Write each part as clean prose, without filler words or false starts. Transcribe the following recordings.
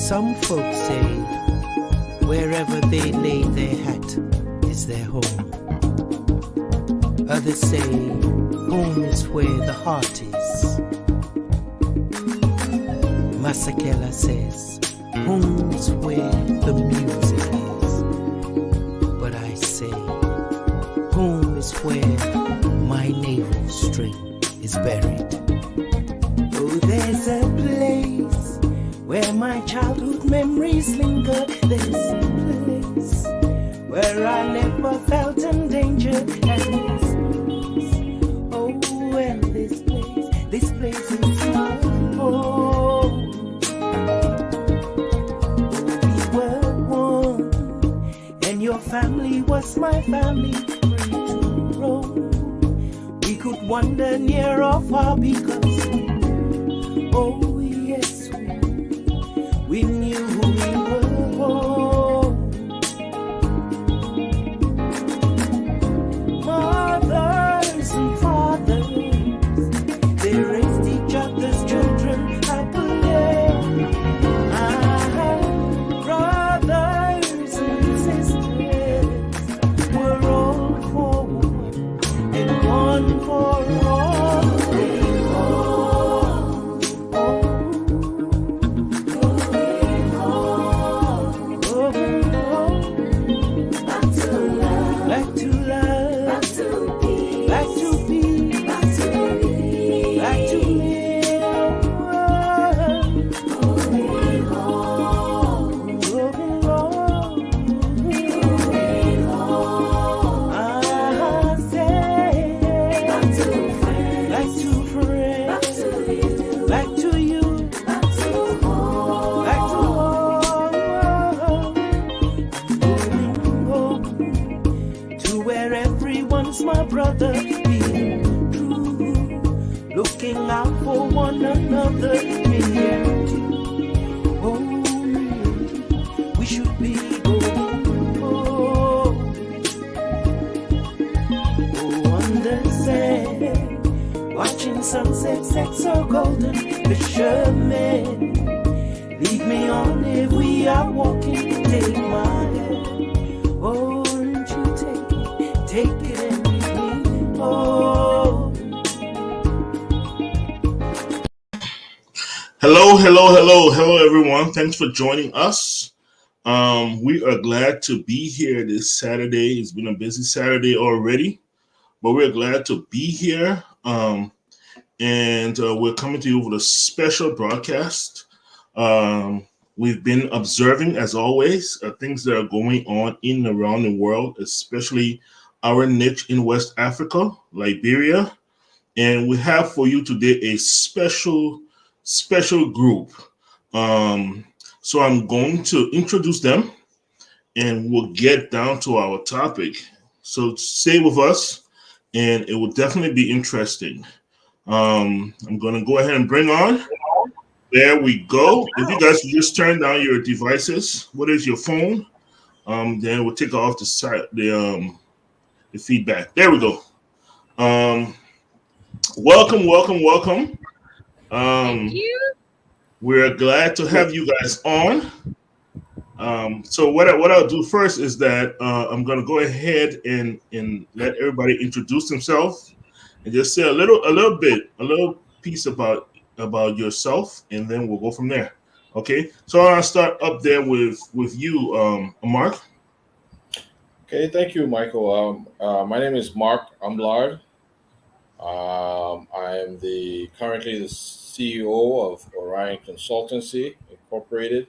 Some folks say wherever they lay their hat is their home. Others say home is where the heart is. Masakela says home is where the music is. But I say home is where my navel string is buried. Oh, there's a place where my childhood memories linger. There's a place where I never felt endangered. And this place is my home. We were one, and your family was my family. Free to roam, we could wander near or far because, oh yes, we knew who we were. Mothers and fathers, they raised each other's children happily. Brothers and sisters were all for one and one for all. Going home, going home, back to love, back to love, back to peace, back to peace, back to me, back to me. Going home, going home, going home. I say back to friends, back to friends, back to you, back to home, back to home. Going home to where everyone's my brother, being true, looking out for one another. Oh, we should be going home. Oh, on the sand, watching sunset set so golden. Fishermen, lead me on if we are walking. Take my hand, won't you take it and lead me home. Hello, everyone. Thanks for joining us. We are glad to be here this Saturday. It's been a busy Saturday already, but we're glad to be here. And we're coming to you with a special broadcast. We've been observing, as always, things that are going on in and around the world, especially our niche in West Africa, Liberia. And we have for you today a special group. So I'm going to introduce them and we'll get down to our topic. So stay with us and it will definitely be interesting. I'm going to go ahead and bring on. There we go. If you guys just turn down your devices, what is your phone? Then we'll take off the feedback. There we go. Welcome. Thank you. We're glad to have you guys on. So what I'll do first is that I'm going to go ahead and let everybody introduce themselves and just say a little piece about yourself, and then we'll go from there. Okay. So I'll start up there with you, Mark. Okay, thank you, Michael. My name is Mark Umblard. I am currently the CEO of Orion Consultancy Incorporated.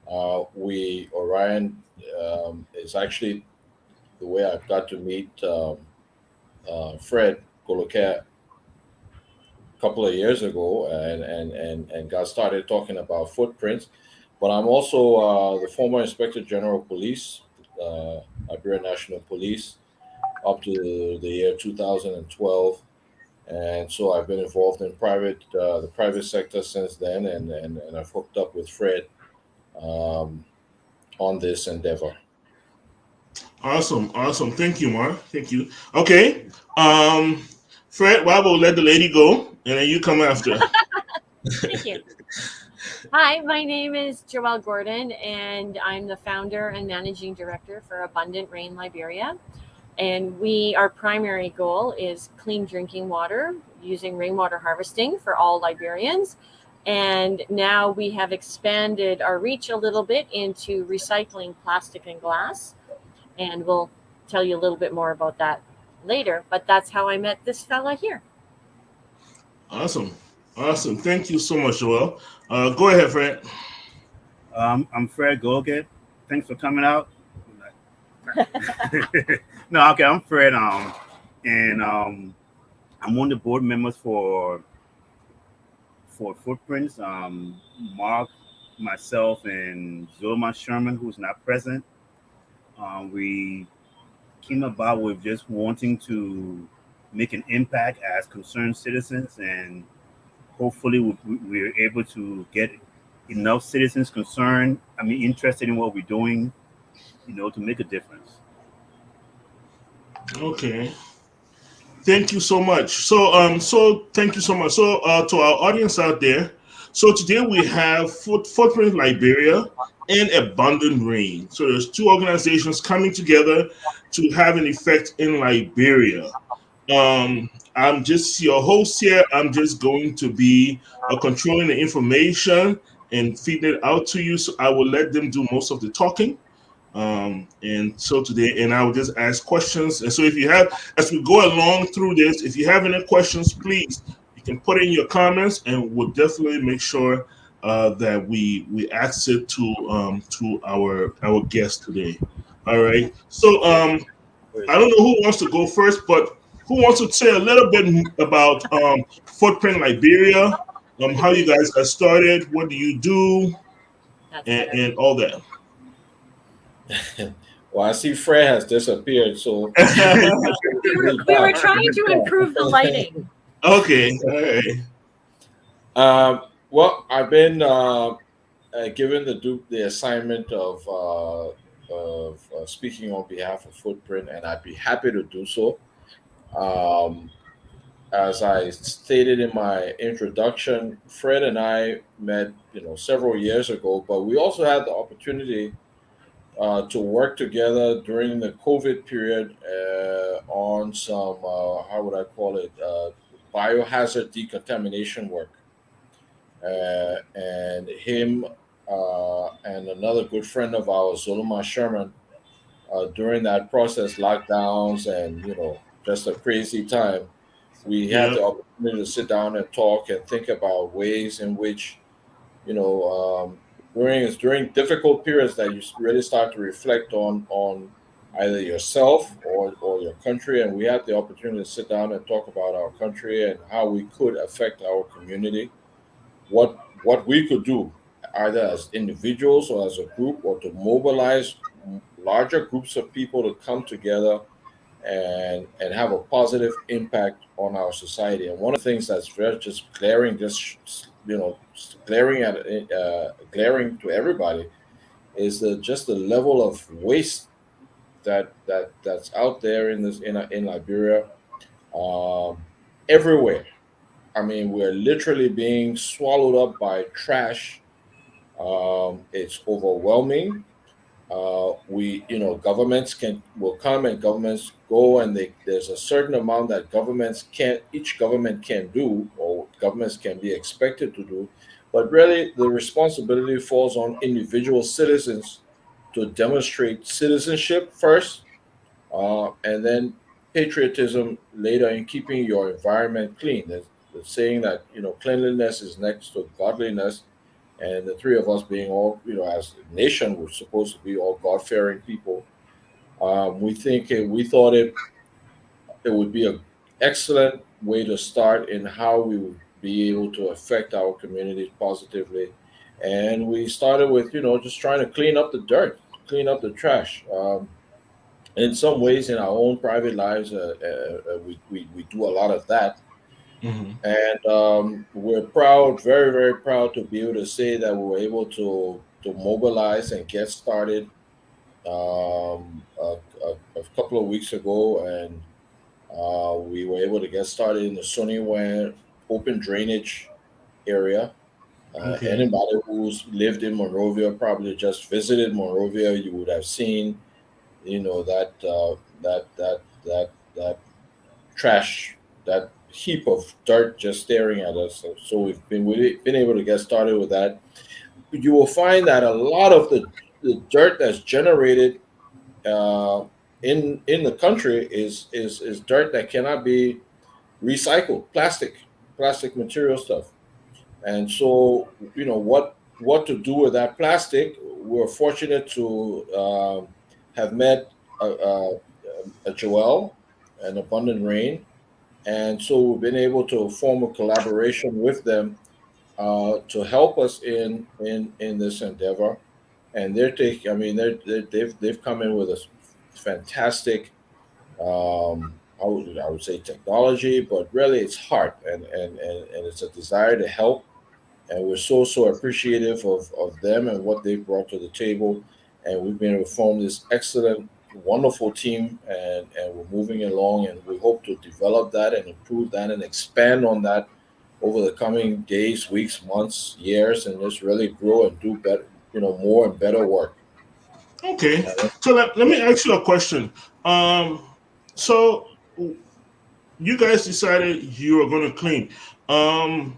Orion is actually the way I've got to meet Fred Goloke a couple of years ago, and got started talking about footprints. But I'm also the former Inspector General of Police, Liberia National Police, up to the year 2012. And so I've been involved in the private sector since then, and I've hooked up with Fred on this endeavor. Awesome. Thank you, Mark. Thank you. Okay. Fred, well, we'll let the lady go, and then you come after. Thank you. Hi, my name is Joelle Gordon, and I'm the founder and managing director for Abundant Rain Liberia. And our primary goal is clean drinking water using rainwater harvesting for all Liberians. And now we have expanded our reach a little bit into recycling plastic and glass. And we'll tell you a little bit more about that later. But that's how I met this fella here. Awesome. Awesome. Thank you so much, Joel. Go ahead, Fred. I'm Fred Goget. Thanks for coming out. No, okay, I'm Fred. And I'm one of the board members for Footprints. Mark, myself, and Zulma Sherman, who's not present. We came about with just wanting to make an impact as concerned citizens, and hopefully we're able to get enough citizens concerned. I mean, interested in what we're doing, to make a difference. Okay. Thank you so much. So thank you so much. So, to our audience out there, so today we have Footprint Liberia and Abundant Rain. So there's two organizations coming together to have an effect in Liberia. I'm just your host here. I'm just going to be controlling the information and feeding it out to you. So I will let them do most of the talking. And so today, and I will just ask questions. And so if you have, as we go along through this, if you have any questions, please, you can put in your comments, and we'll definitely make sure that we ask it to our guest today. All right. So I don't know who wants to go first, but who wants to say a little bit about Footprint Liberia, how you guys got started, what do you do, and all that. Well, I see Fred has disappeared, so We were trying to improve the lighting. Okay, all right. Well, I've been given the assignment of speaking on behalf of Footprint, and I'd be happy to do so. Um, as I stated in my introduction, Fred and I met, several years ago, but we also had the opportunity to work together during the COVID period on some, how would I call it, biohazard decontamination work. And him and another good friend of ours, Zulma Sherman, during that process, lockdowns and, just a crazy time, we had Yeah, the opportunity to sit down and talk and think about ways in which, you know, during difficult periods that you really start to reflect on either yourself or your country. And we had the opportunity to sit down and talk about our country and how we could affect our community, what we could do either as individuals or as a group, or to mobilize larger groups of people to come together and have a positive impact on our society. And one of the things that's very just glaring, glaring glaring to everybody, is just the level of waste that's out there in Liberia, um, everywhere. I mean, we're literally being swallowed up by trash. It's overwhelming. Governments will come and governments go, and there's a certain amount that each government can do, or governments can be expected to do, but really the responsibility falls on individual citizens to demonstrate citizenship first, and then patriotism later, in keeping your environment clean. There's the saying that cleanliness is next to godliness, and the three of us being all, as a nation, we're supposed to be all God-fearing people. We thought it would be an excellent way to start in how we would be able to affect our communities positively. And we started with, just trying to clean up the dirt, clean up the trash. In some ways, in our own private lives, we do a lot of that. hmm And we're proud, very, very proud, to be able to say that we were able to mobilize and get started a couple of weeks ago, and we were able to get started in the Sunny Where open drainage area. Okay. Anybody who's lived in Monrovia, probably just visited Monrovia, you would have seen, that trash, that heap of dirt just staring at us. So we've been able to get started with that. You will find that a lot of the dirt that's generated uh, in the country is dirt that cannot be recycled, plastic material stuff. And so, what to do with that plastic? We're fortunate to have met a Joel, an Abundant Rain, and so we've been able to form a collaboration with them to help us in this endeavor. And I mean, they've come in with a fantastic, I would say technology, but really it's heart and it's a desire to help, and we're so appreciative of them and what they've brought to the table. And we've been able to form this excellent, wonderful team, and we're moving along, and we hope to develop that and improve that and expand on that over the coming days, weeks, months, years, and just really grow and do better, more and better work. Okay. Uh, So let me ask you a question. Um, so you guys decided you were going to clean. Um,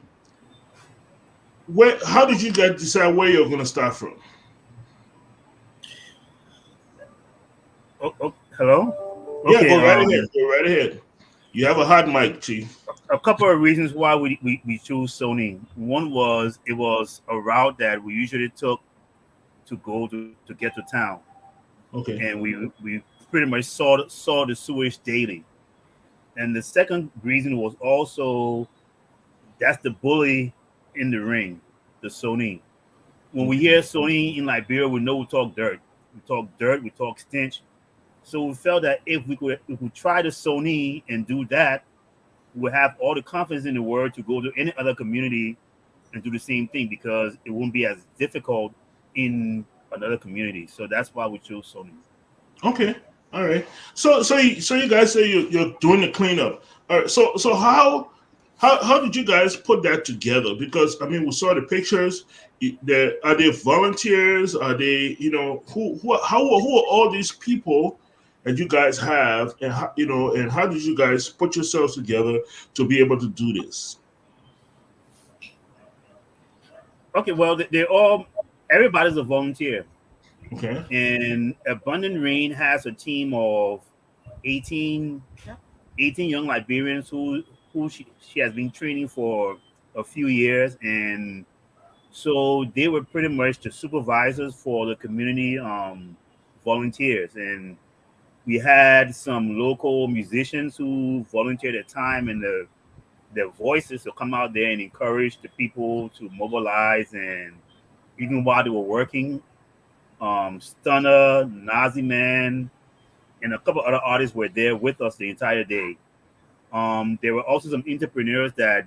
where? How did you guys decide where you're going to start from? Oh, hello. Yeah, Okay. go right ahead. Go right ahead. You have a hot mic, Chief. A couple of reasons why we chose Sony. One was it was a route that we usually took to go to get to town, Okay. and we pretty much saw the sewage daily. And the second reason was also that's the bully in the ring, the Sony. When we hear Okay. Sony in Liberia, we know we talk dirt. We talk dirt. We talk stench. So we felt that if we try the Sony and do that, we have all the confidence in the world to go to any other community and do the same thing because it won't be as difficult in another community. So that's why we chose Sony. Okay. All right. So you guys say you're doing the cleanup. All right. So how did you guys put that together? Because I mean, we saw the pictures. Are they volunteers? Are they who are all these people that you guys have, and how did you guys put yourselves together to be able to do this? Okay, well, they're all everybody's a volunteer, Okay. and Abundant Rain has a team of 18, 18 young Liberians who she has been training for a few years, and so they were pretty much the supervisors for the community volunteers, and we had some local musicians who volunteered their time and their voices to come out there and encourage the people to mobilize. And even while they were working, Stunner, Nazi Man, and a couple other artists were there with us the entire day. There were also some entrepreneurs that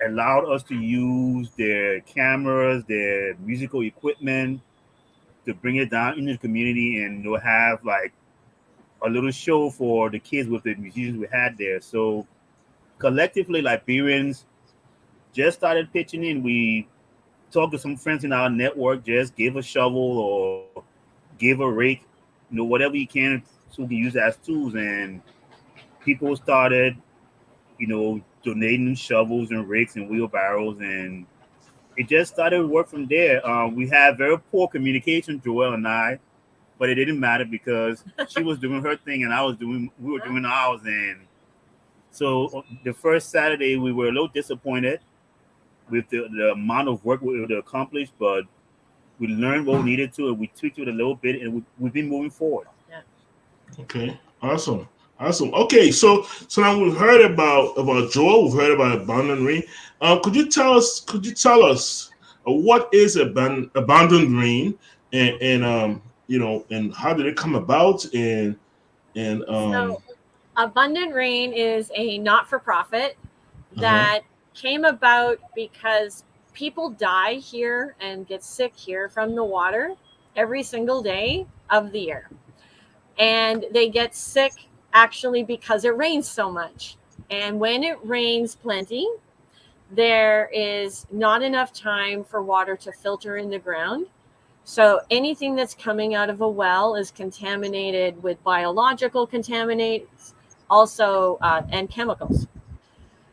allowed us to use their cameras, their musical equipment to bring it down into the community and have like a little show for the kids with the musicians we had there. So collectively, Liberians just started pitching in. We talked to some friends in our network, just give a shovel or give a rake, whatever you can so we can use it as tools. And people started, donating shovels and rakes and wheelbarrows, and it just started to work from there. We had very poor communication, Joelle and I, but it didn't matter because she was doing her thing and we were doing ours. And so the first Saturday, we were a little disappointed with the amount of work we were able to accomplish, but we learned what we needed to, and we tweaked it a little bit, and we've been moving forward. Yeah. Okay. Awesome. Awesome. Okay. So now we've heard about Joel. We've heard about Abandoned Rain. Could you tell us? Could you tell us what is Abandoned Rain, and how did it come about, and So, Abundant Rain is a not for profit uh-huh. that came about because people die here and get sick here from the water every single day of the year. And they get sick actually because it rains so much. And when it rains plenty, there is not enough time for water to filter in the ground. So anything that's coming out of a well is contaminated with biological contaminants, also and chemicals.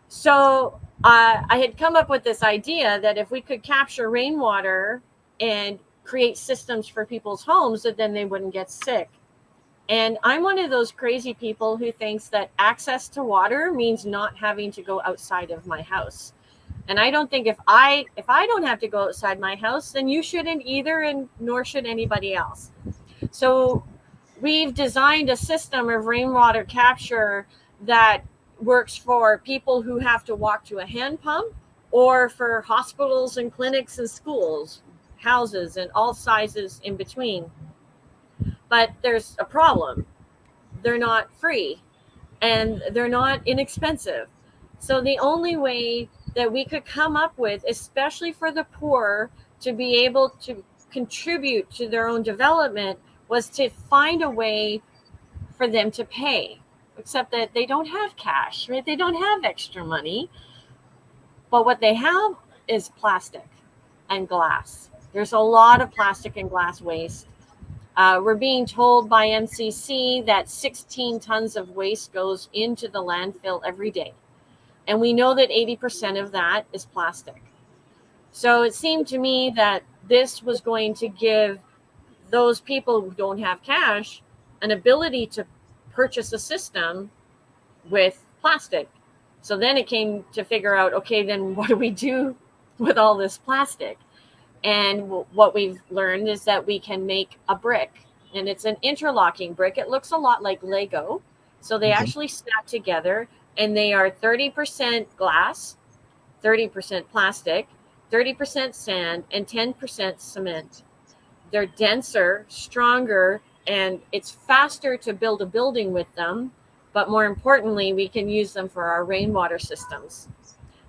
So I had come up with this idea that if we could capture rainwater and create systems for people's homes, that then they wouldn't get sick. And I'm one of those crazy people who thinks that access to water means not having to go outside of my house. And I don't think if I don't have to go outside my house, then you shouldn't either, and nor should anybody else. So we've designed a system of rainwater capture that works for people who have to walk to a hand pump, or for hospitals and clinics and schools, houses, and all sizes in between. But there's a problem. They're not free and they're not inexpensive. So the only way that we could come up with, especially for the poor, to be able to contribute to their own development, was to find a way for them to pay, except that they don't have cash, right? They don't have extra money. But what they have is plastic and glass. There's a lot of plastic and glass waste. We're being told by MCC that 16 tons of waste goes into the landfill every day. And we know that 80% of that is plastic. So it seemed to me that this was going to give those people who don't have cash an ability to purchase a system with plastic. So then it came to figure out, okay, then what do we do with all this plastic? And what we've learned is that we can make a brick, and it's an interlocking brick. It looks a lot like Lego. So they actually snap together, and they are 30% glass, 30% plastic, 30% sand, and 10% cement. They're denser, stronger, and it's faster to build a building with them. But more importantly, we can use them for our rainwater systems.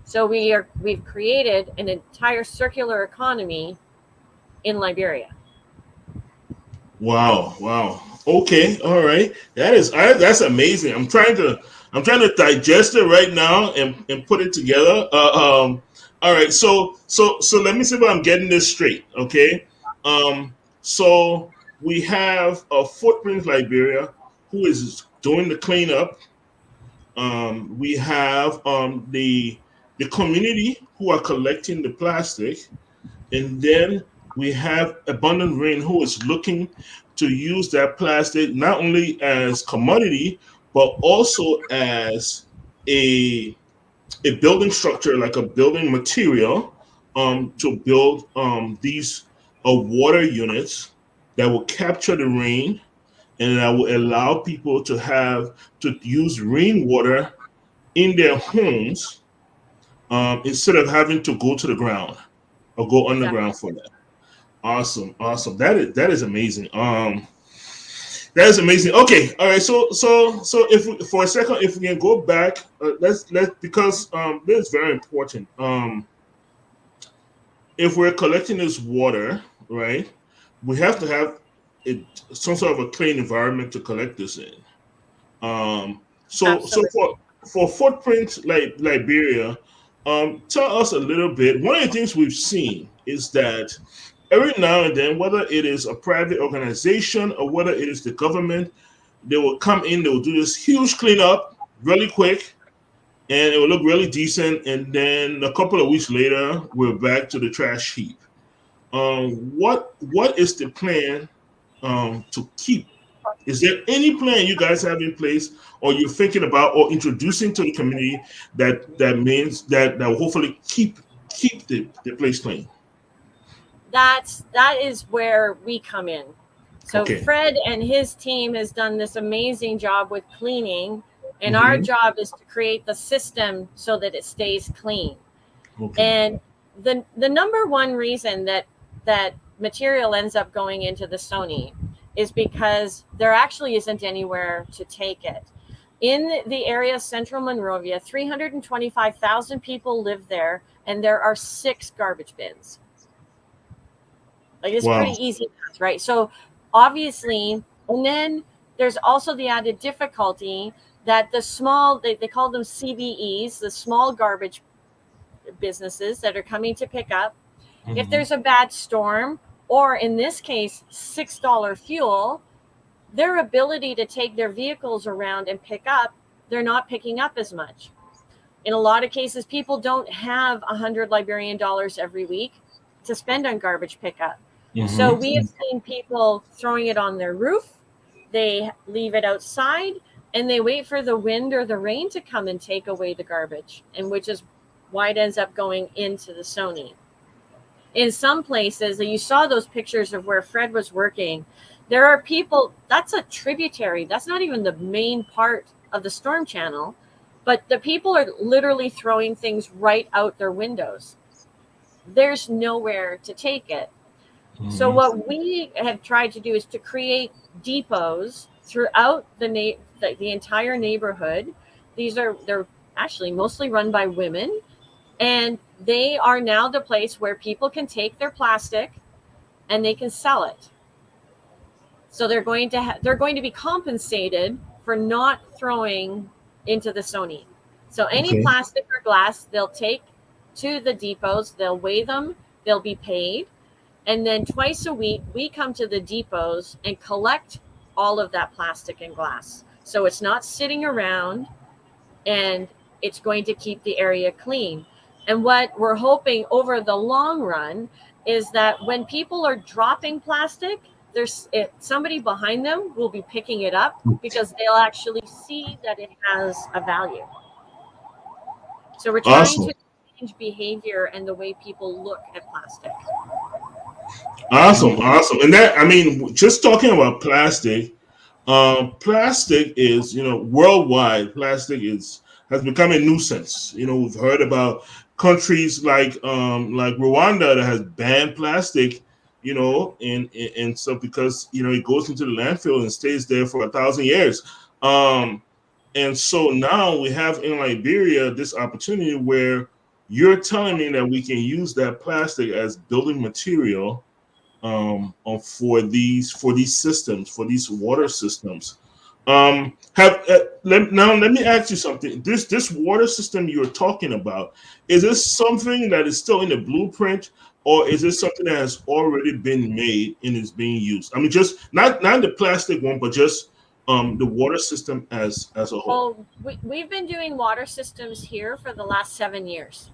So we've created an entire circular economy in Liberia. Wow. Okay, all right. That's amazing. I'm trying to digest it right now and put it together. All right. So let me see if I'm getting this straight. Okay. So we have a Footprint Liberia who is doing the cleanup. We have the community who are collecting the plastic, and then we have Abundant Rain who is looking to use that plastic not only as commodity but also as a building structure, like a building material, to build these water units that will capture the rain and that will allow people to use rainwater in their homes, instead of having to go to the ground or go underground for that. Awesome. That is amazing. That is amazing. Okay, all right. So if we, for a second, if we can go back, let's because this is very important. If we're collecting this water, right, we have to have some sort of a clean environment to collect this in. So for Footprint like Liberia, tell us a little bit. One of the things we've seen is that every now and then, whether it is a private organization or whether it is the government, they will come in, they will do this huge cleanup really quick, and it will look really decent. And then a couple of weeks later, we're back to the trash heap. What is the plan to keep? Is there any plan you guys have in place, or you're thinking about, or introducing to the community that means that will hopefully keep the place clean? That is where we come in. So Okay. Fred and his team has done this amazing job with cleaning, and our job is to create the system so that it stays clean. Okay. And the number one reason that material ends up going into the Sony is because there actually isn't anywhere to take it. In the area of central Monrovia, 325,000 people live there, and there are 6 garbage bins. Like, it's pretty easy, right? So obviously, and then there's also the added difficulty that the small, they call them CBEs, the small garbage businesses that are coming to pick up. If Mhm. there's a bad storm, or in this case, $6 fuel, their ability to take their vehicles around and pick up, they're not picking up as much. In a lot of cases, people don't have $100 Liberian dollars every week to spend on garbage pickup. So Mhm. we have seen people throwing it on their roof, they leave it outside, and they wait for the wind or the rain to come and take away the garbage, and which is why it ends up going into the Sony. In some places, you saw those pictures of where Fred was working, there are people, that's a tributary, that's not even the main part of the storm channel, but the people are literally throwing things right out their windows. There's nowhere to take it. So Mhm. what we have tried to do is to create depots throughout the entire neighborhood. They're actually mostly run by women, and they are now the place where people can take their plastic and they can sell it. So they're going to be compensated for not throwing into the Sony. So any Okay. plastic or glass they'll take to the depots, they'll weigh them, they'll be paid, and then twice a week we come to the depots and collect all of that plastic and glass. So it's not sitting around, and it's going to keep the area clean. And what we're hoping over the long run is that when people are dropping plastic, somebody behind them will be picking it up because they'll actually see that it has a value. So we're trying Awesome. to change behavior and the way people look at plastic. Awesome. Awesome. And that, I mean, just talking about plastic, plastic is, worldwide, plastic has become a nuisance. We've heard about countries like Rwanda that has banned plastic, and stuff because it goes into the landfill and stays there for 1,000 years. Um, and so now we have in Liberia this opportunity where you're telling me that we can use that plastic as building material, for these systems, for these water systems. Have Now let me ask you something. This water system you're talking about, is this something that is still in the blueprint, or is this something that has already been made and is being used? I mean, just not the plastic one, but just the water system as a whole. Well, we've been doing water systems here for the last 7 years.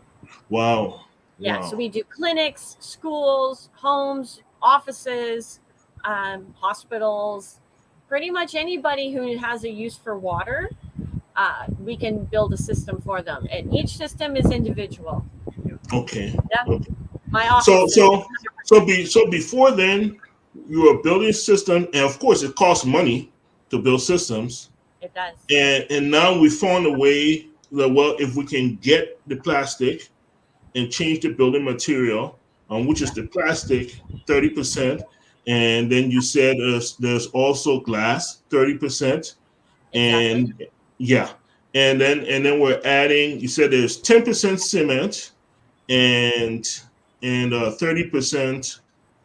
Wow, Yeah, so wow. we do clinics, schools, homes, offices, hospitals, pretty much anybody who has a use for water. We can build a system for them, and each system is individual. Okay, Yeah, okay. my So office is so so 100%. be so before then, you were building a system, and of course, it costs money to build systems. It does. And now we found a way that, well, if we can get the plastic and change the building material, which is Yeah, the plastic 30%, and then you said there's also glass 30%, exactly. and yeah, and then we're adding. You said there's 10% cement and 30%.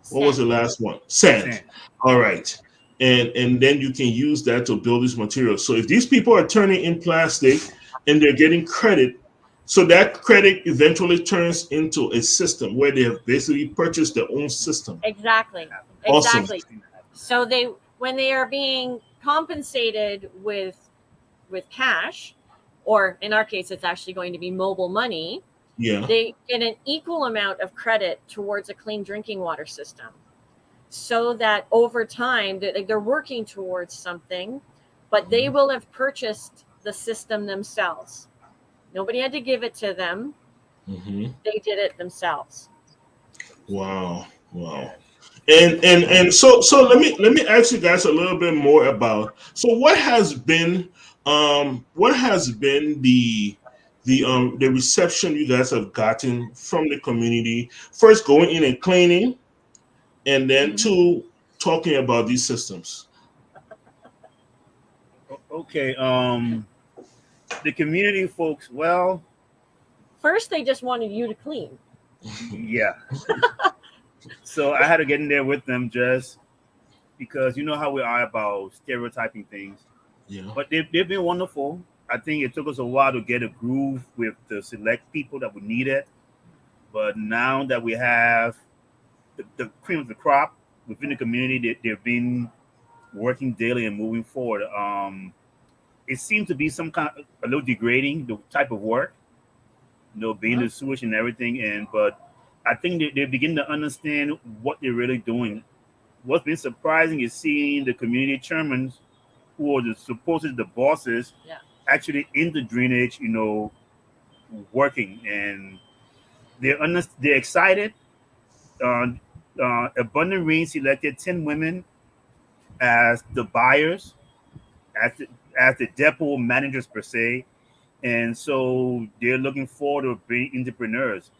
What was the Sand. last one? Sand. Sand. All right. And then you can use that to build these materials. So if these people are turning in plastic and they're getting credit, so that credit eventually turns into a system where they have basically purchased their own system. Exactly. Awesome. Exactly. So when they are being compensated with cash, or in our case, it's actually going to be mobile money, Yeah. they get an equal amount of credit towards a clean drinking water system, so that over time they're working towards something, but they will have purchased the system themselves. Nobody had to give it to them. Mm-hmm. They did it themselves. Wow. Wow. Yes. And so let me ask you guys a little bit more about, so what has been the reception you guys have gotten from the community, first going in and cleaning, and then Mhm. two, talking about these systems. Okay. The community folks. Well, First, they just wanted you to clean. yeah. So I had to get in there with them just because you know how we are about stereotyping things. Yeah. But they've been wonderful. I think it took us a while to get a groove with the select people that we needed. But now that we have the cream of the crop within the community, they've been working daily and moving forward. It seems to be some kind of a little degrading the type of work, being the sewage and everything. And but I think they're beginning to understand what they're really doing. What's been surprising is seeing the community chairmen who are supposedly the bosses Yeah. actually in the drainage, working, and they're excited. Uh, Abundant Rain selected 10 women as the buyers, as the depot managers per se, and so they're looking forward to being entrepreneurs.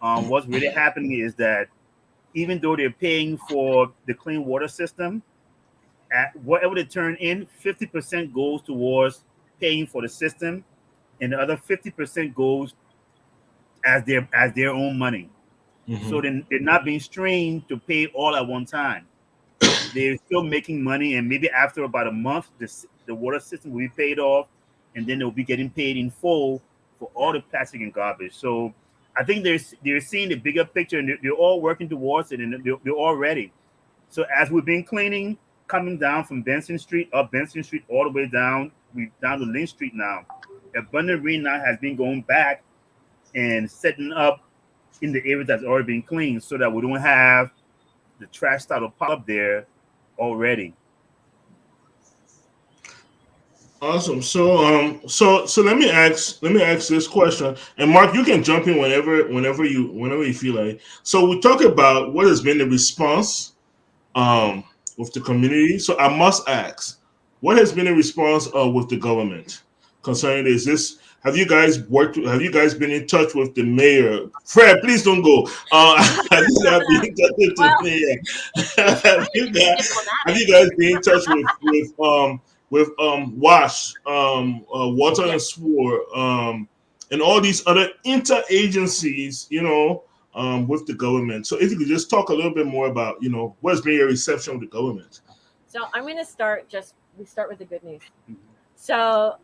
What's really happening is that even though they're paying for the clean water system, at whatever they turn in, 50% goes towards paying for the system, and the other 50% goes as their own money. So Mhm. they're not being strained to pay all at one time. They're still making money, and maybe after about a month, the water system will be paid off, and then they'll be getting paid in full for all Yeah. the plastic and garbage. So I think they're seeing the bigger picture, and they're all working towards it, and they're all ready. So as we've been cleaning, coming down from Benson Street, up Benson Street, all the way down, we down to Lynch Street now. Abundant Rain now has been going back and setting up in the area that's already been cleaned, so that we don't have the trash start to pile up there already. Awesome. So let me ask this question, and Mark, you can jump in whenever you feel like. So we talk about what has been the response with the community. So I must ask, what has been the response with the government concerning this? This have you guys worked? Have you guys been in touch with the mayor? Fred, please don't go. Have you guys been in touch with the Well, mayor? we're trying to be Have diplomatic. you guys been in touch with Wash, Water Yeah. and Sewer, and all these other interagencies, with the government. So if you could just talk a little bit more about, what's been your reception with the government. So I'm going to we start with the good news. So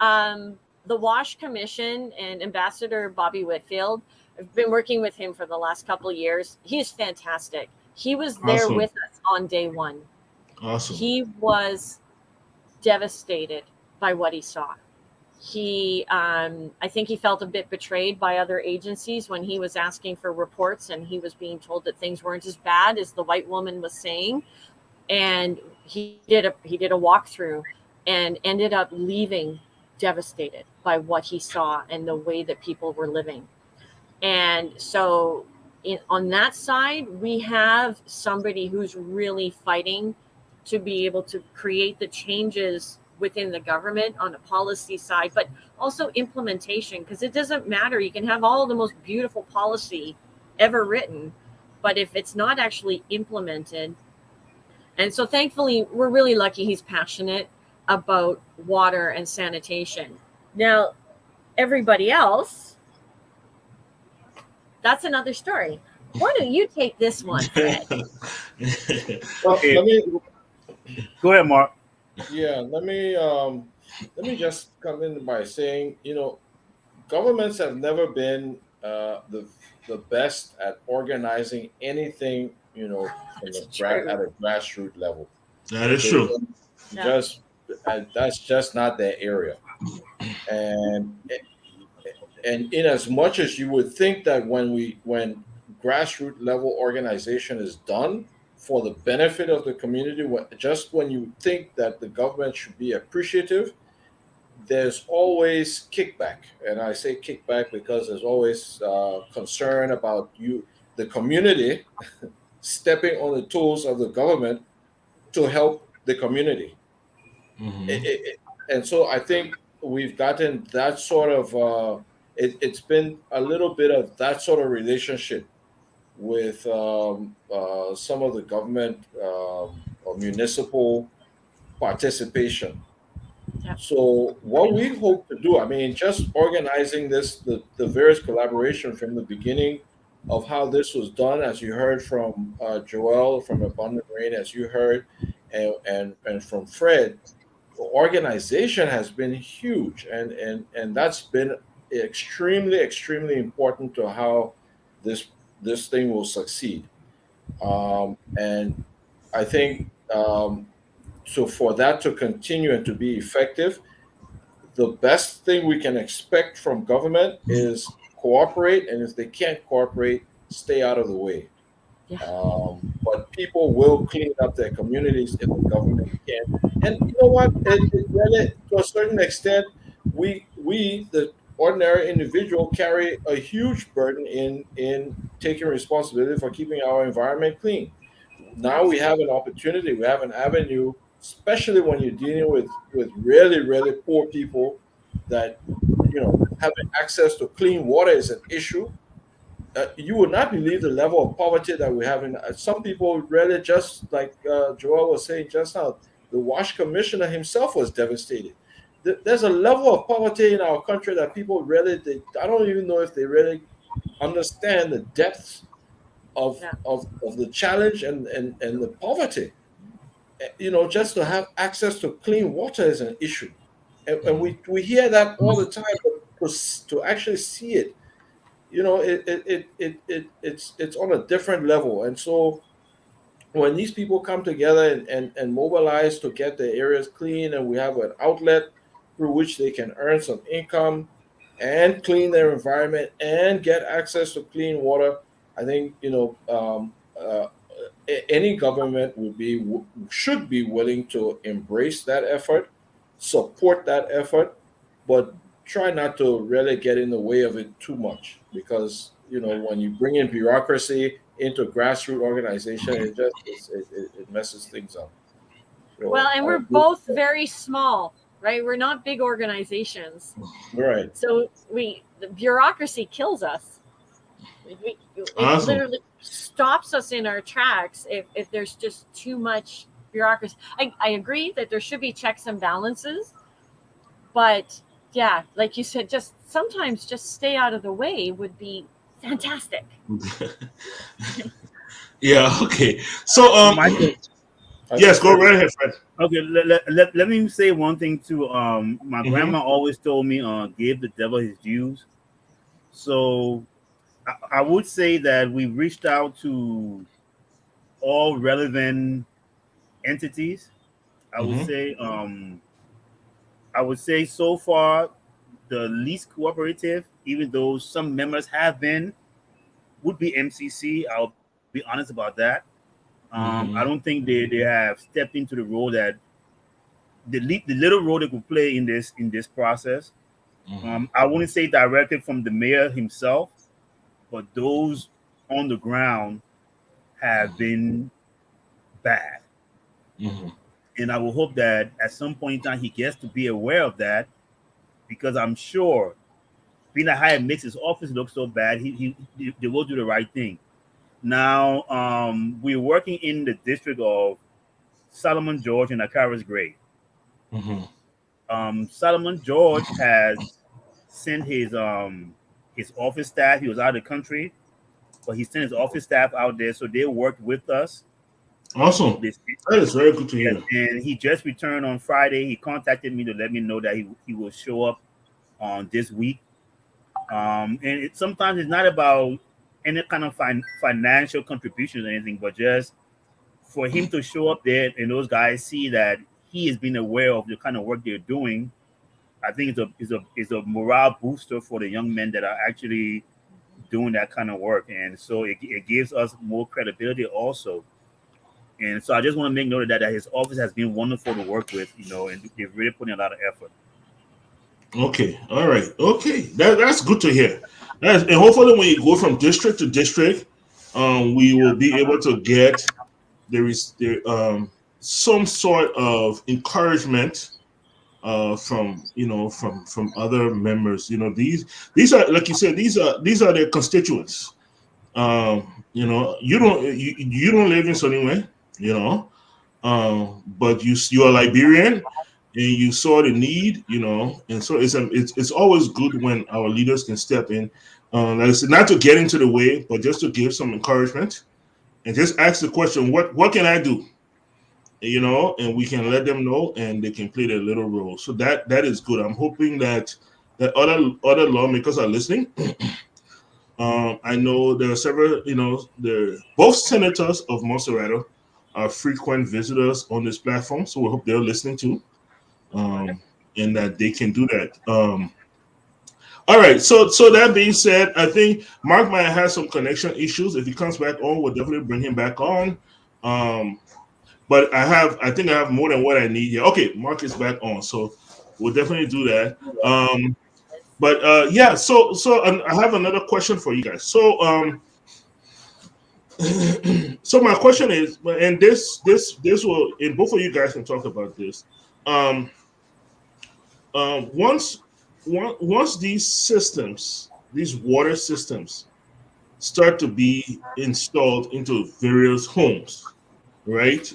the Wash Commission and Ambassador Bobby Whitfield, I've been working with him for the last couple of years. He's fantastic. He was there Awesome. with us on day one. Awesome. He was devastated by what he saw. I think he felt a bit betrayed by other agencies when he was asking for reports and he was being told that things weren't as bad as the white woman was saying. And he did a walkthrough and ended up leaving devastated by what he saw and the way that people were living. And so on that side, we have somebody who's really fighting to be able to create the changes within the government on a policy side, but also implementation, because it doesn't matter. You can have all the most beautiful policy ever written, but if it's not actually implemented. And so thankfully, we're really lucky he's passionate about water and sanitation. Now, everybody else, that's another story. Why don't you take this one, Fred? Well, Okay, let me go ahead, Mark. yeah, let me just come in by saying, governments have never been the best at organizing anything, That's true. at a grassroots level. That is They true. Yeah. just That's just not their area. And in as much as you would think that when grassroots level organization is done for the benefit of the community, just when you think that the government should be appreciative, there's always kickback. And I say kickback because there's always concern about the community stepping on the tools of the government to help the community. Mhm. And so I think we've gotten that sort of it's been a little bit of that sort of relationship with some of the government or municipal participation. Yeah. So what we hope to do, I mean, just organizing the various collaboration from the beginning of how this was done, as you heard from Joel from Abundant Rain, as you heard, and from Fred, organization has been huge, and that's been extremely important to how this this thing will succeed. And I think so for that to continue and to be effective, the best thing we can expect from government is cooperate, and if they can't cooperate, stay out of the way. Yeah. But people will clean up their communities if the government can. And you know what? It really, to a certain extent, we the ordinary individual carry a huge burden in taking responsibility for keeping our environment clean. Now we have an opportunity, we have an avenue, especially when you're dealing with really really poor people, that having access to clean water is an issue. You would not believe the level of poverty that we have in some people. Really, just like Joel was saying just now, the wash commissioner himself was devastated. There's a level of poverty in our country that people really, I don't even know if they really understand the depths of Yeah. of the challenge and the poverty. Just to have access to clean water is an issue, and we hear that all the time, but to actually see it, it's on a different level. And so when these people come together and mobilize to get their areas clean, and we have an outlet through which they can earn some income and clean their environment and get access to clean water, I think any government should be willing to embrace that effort, support that effort, but try not to really get in the way of it too much, because when you bring in bureaucracy into grassroots organization, it messes things up. Well, and we're both very small, right? We're not big organizations, right. so the bureaucracy kills us. It Awesome. literally stops us in our tracks if there's just too much bureaucracy. I agree that there should be checks and balances, but yeah, like you said, sometimes just stay out of the way would be fantastic. Yeah. Okay. So Michael, yes, go right ahead, Fred. okay, let me say one thing too. My grandma always told me, give the devil his dues. So I would say that we reached out to all relevant entities. I would say so far the least cooperative, even though some members have been, would be MCC. I'll be honest about that. I don't think they have stepped into the role that the little role they could play in this process. I wouldn't say directly from the mayor himself, but those on the ground have been bad. And I will hope that at some point in time he gets to be aware of that, because I'm sure, being that how it makes his office look so bad, they will do the right thing. Now, we're working in the district of Solomon George and Akaris Gray. Solomon George has sent his office staff. He was out of the country, but he sent his office staff out there, so they worked with us. Awesome. That is very good to hear. And he just returned on Friday. He contacted me to let me know that he will show up on this week. And sometimes it's not about any kind of financial contributions or anything, but just for him to show up there and those guys see that he has been aware of the kind of work they're doing. I think it's a morale booster for the young men that are actually doing that kind of work, and so it gives us more credibility also. And so I just want to make note of that his office has been wonderful to work with, and they've really put in a lot of effort. Okay. All right. Okay. That's good to hear. And hopefully when you go from district to district, we will be able to get some sort of encouragement from other members. These are, like you said, these are their constituents. You don't live in Sunnyway, but you're a Liberian, and you saw the need, and so it's always good when our leaders can step in. Like I said, not to get into the way, but just to give some encouragement and just ask the question, what can I do? And we can let them know, and they can play their little role. So that is good. I'm hoping that other lawmakers are listening. I know there are several, both senators of Monserrato are frequent visitors on this platform, so we hope they're listening too, Wonderful. and that they can do that. All right, so that being said, I think Mark might have some connection issues. If he comes back on, we'll definitely bring him back on. But I think I have more than what I need here. Okay, Mark is back on, so we'll definitely do that. But yeah, so I have another question for you guys. So so my question is, and this will, and both of you guys can talk about this. Um, once once these systems, these water systems, start to be installed into various homes, right?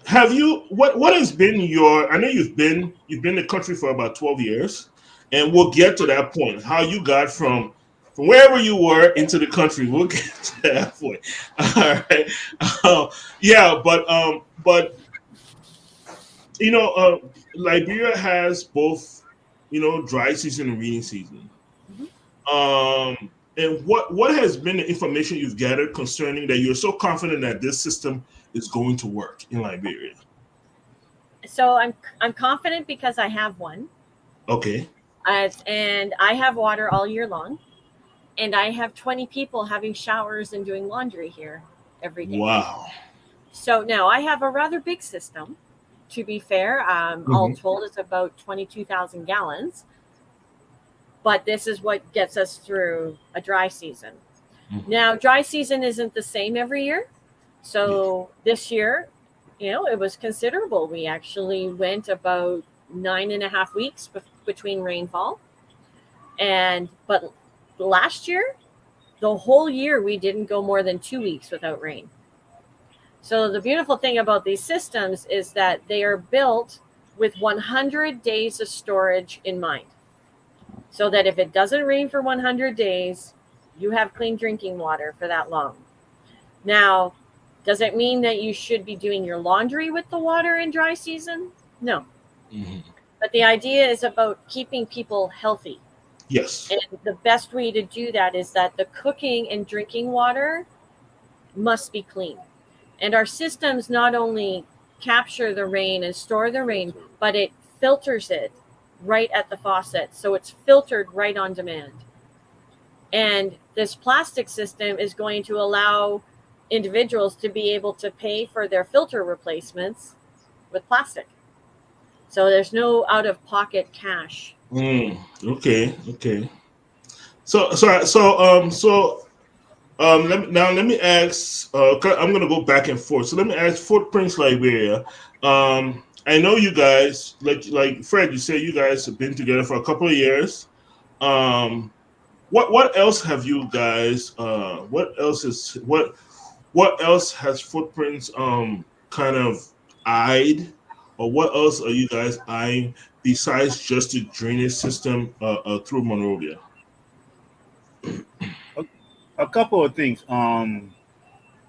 Have you what has been your? I know you've been in the country for about 12 years, and we'll get to that point. How you got from wherever you were into the country, we'll get to that point. All right, yeah, but Liberia has both, dry season and rainy season. Mhm. And what has been the information you've gathered concerning that you're so confident that this system is going to work in Liberia? So I'm confident because I have one, Okay. and I have water all year long, and I have 20 people having showers and doing laundry here every day. Wow. So now I have a rather big system. To be fair, all Hmm. told, it's about 22,000 gallons. But this is what gets us through a dry season. Now, dry season isn't the same every year. Yeah. So this year, it was considerable. We actually went about 9.5 weeks between rainfall. But last year, the whole year, we didn't go more than 2 weeks without rain. So the beautiful thing about these systems is that they are built with 100 days of storage in mind. So that if it doesn't rain for 100 days, you have clean drinking water for that long. Now, does it mean that you should be doing your laundry with the water in dry season? No. Hmm. But the idea is about keeping people healthy. Yes. And the best way to do that is that the cooking and drinking water must be clean. And our systems not only capture the rain and store the rain, but it filters it right at the faucet. So it's filtered right on demand. And this plastic system is going to allow individuals to be able to pay for their filter replacements with plastic. So there's no out of pocket cash. Okay. Okay. So let me ask. 'Cause I'm gonna go back and forth. So let me ask Footprints Liberia. I know you guys, like Fred. You say you guys have been together for a couple of years. Um, what else have you guys? What else has Footprints kind of eyed, or what else are you guys eyeing besides just the drainage system through Monrovia? A couple of things.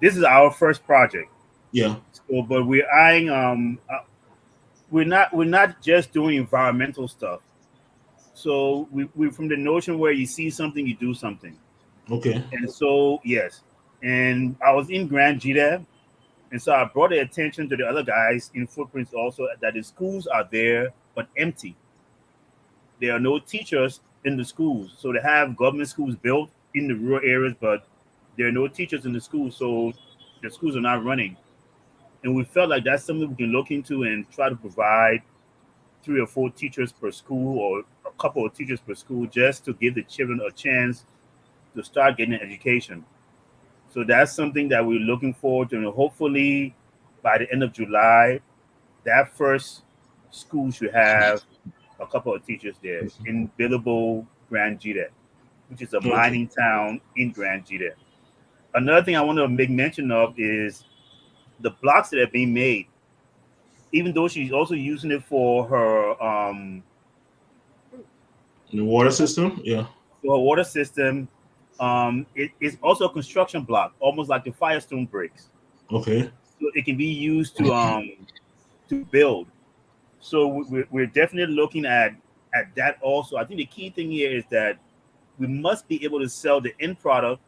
This is our first project, Yeah. so but we're eyeing. We're not just doing environmental stuff. So we from the notion where you see something, you do something. Okay. And so yes, and I was in Grand Gita, and so I brought the attention to the other guys in Footprints also that the schools are there but empty. There are no teachers in the schools. So they have government schools built in the rural areas, but there are no teachers in the schools, so the schools are not running. And we felt like that's something we can look into and try to provide 3 or 4 teachers per school or a couple of teachers per school just to give the children a chance to start getting an education. So that's something that we're looking forward to. And hopefully by the end of July, that first school should have a couple of teachers there in billable Grand Gita, which is a Okay. mining town in Grand Gita. Another thing I want to make mention of is the blocks that are being made. Even though she's also using it The water system. Yeah. for her water system, it is also a construction block, almost like the Firestone bricks. Okay. So it can be used to build. So we're definitely looking at that also. I think the key thing here is that must be able to sell the end product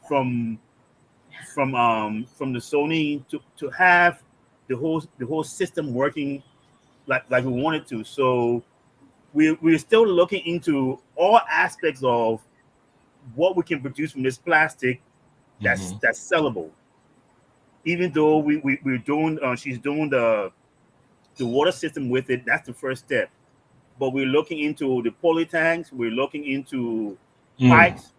from the Sony to have the whole system working like we wanted to. So we're still looking into all aspects of what we can produce from this plastic that's sellable. Even though we're doing she's doing the water system with it, that's the first step. But we're looking into the poly tanks, we're looking into pipes,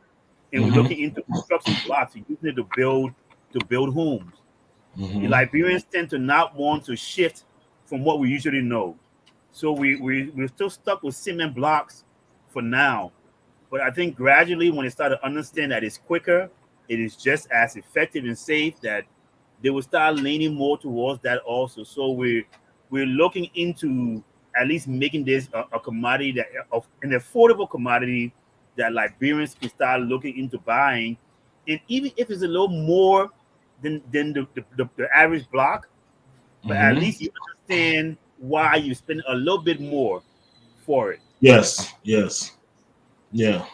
and we're looking into construction blocks and using it to build homes. The Liberians tend to not want to shift from what we usually know. So we're still stuck with cement blocks for now. But I think gradually when they start to understand that it's quicker, it is just as effective and safe, that they will start leaning more towards that also. So we're looking into at least making this a commodity that of an affordable commodity that Liberians can start looking into buying. And even if it's a little more than the average block, but at least you understand why you spend a little bit more for it. Yes, yes, yeah,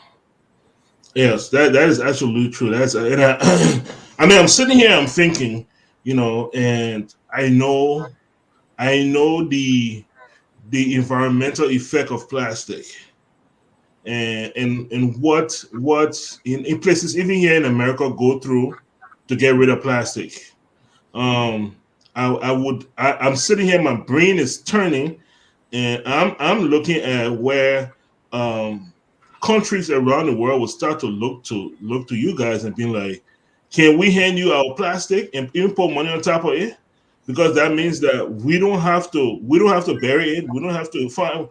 yes. That is absolutely true. That's and I mean, I'm sitting here, I'm thinking, and I know the environmental effect of plastic, and what in places even here in America go through to get rid of plastic. Um, I'm sitting here, my brain is turning, and I'm looking at where um, countries around the world will start to look to you guys and be like, can we hand you our plastic and even put money on top of it? Because that means that we don't have to bury it. We don't have to find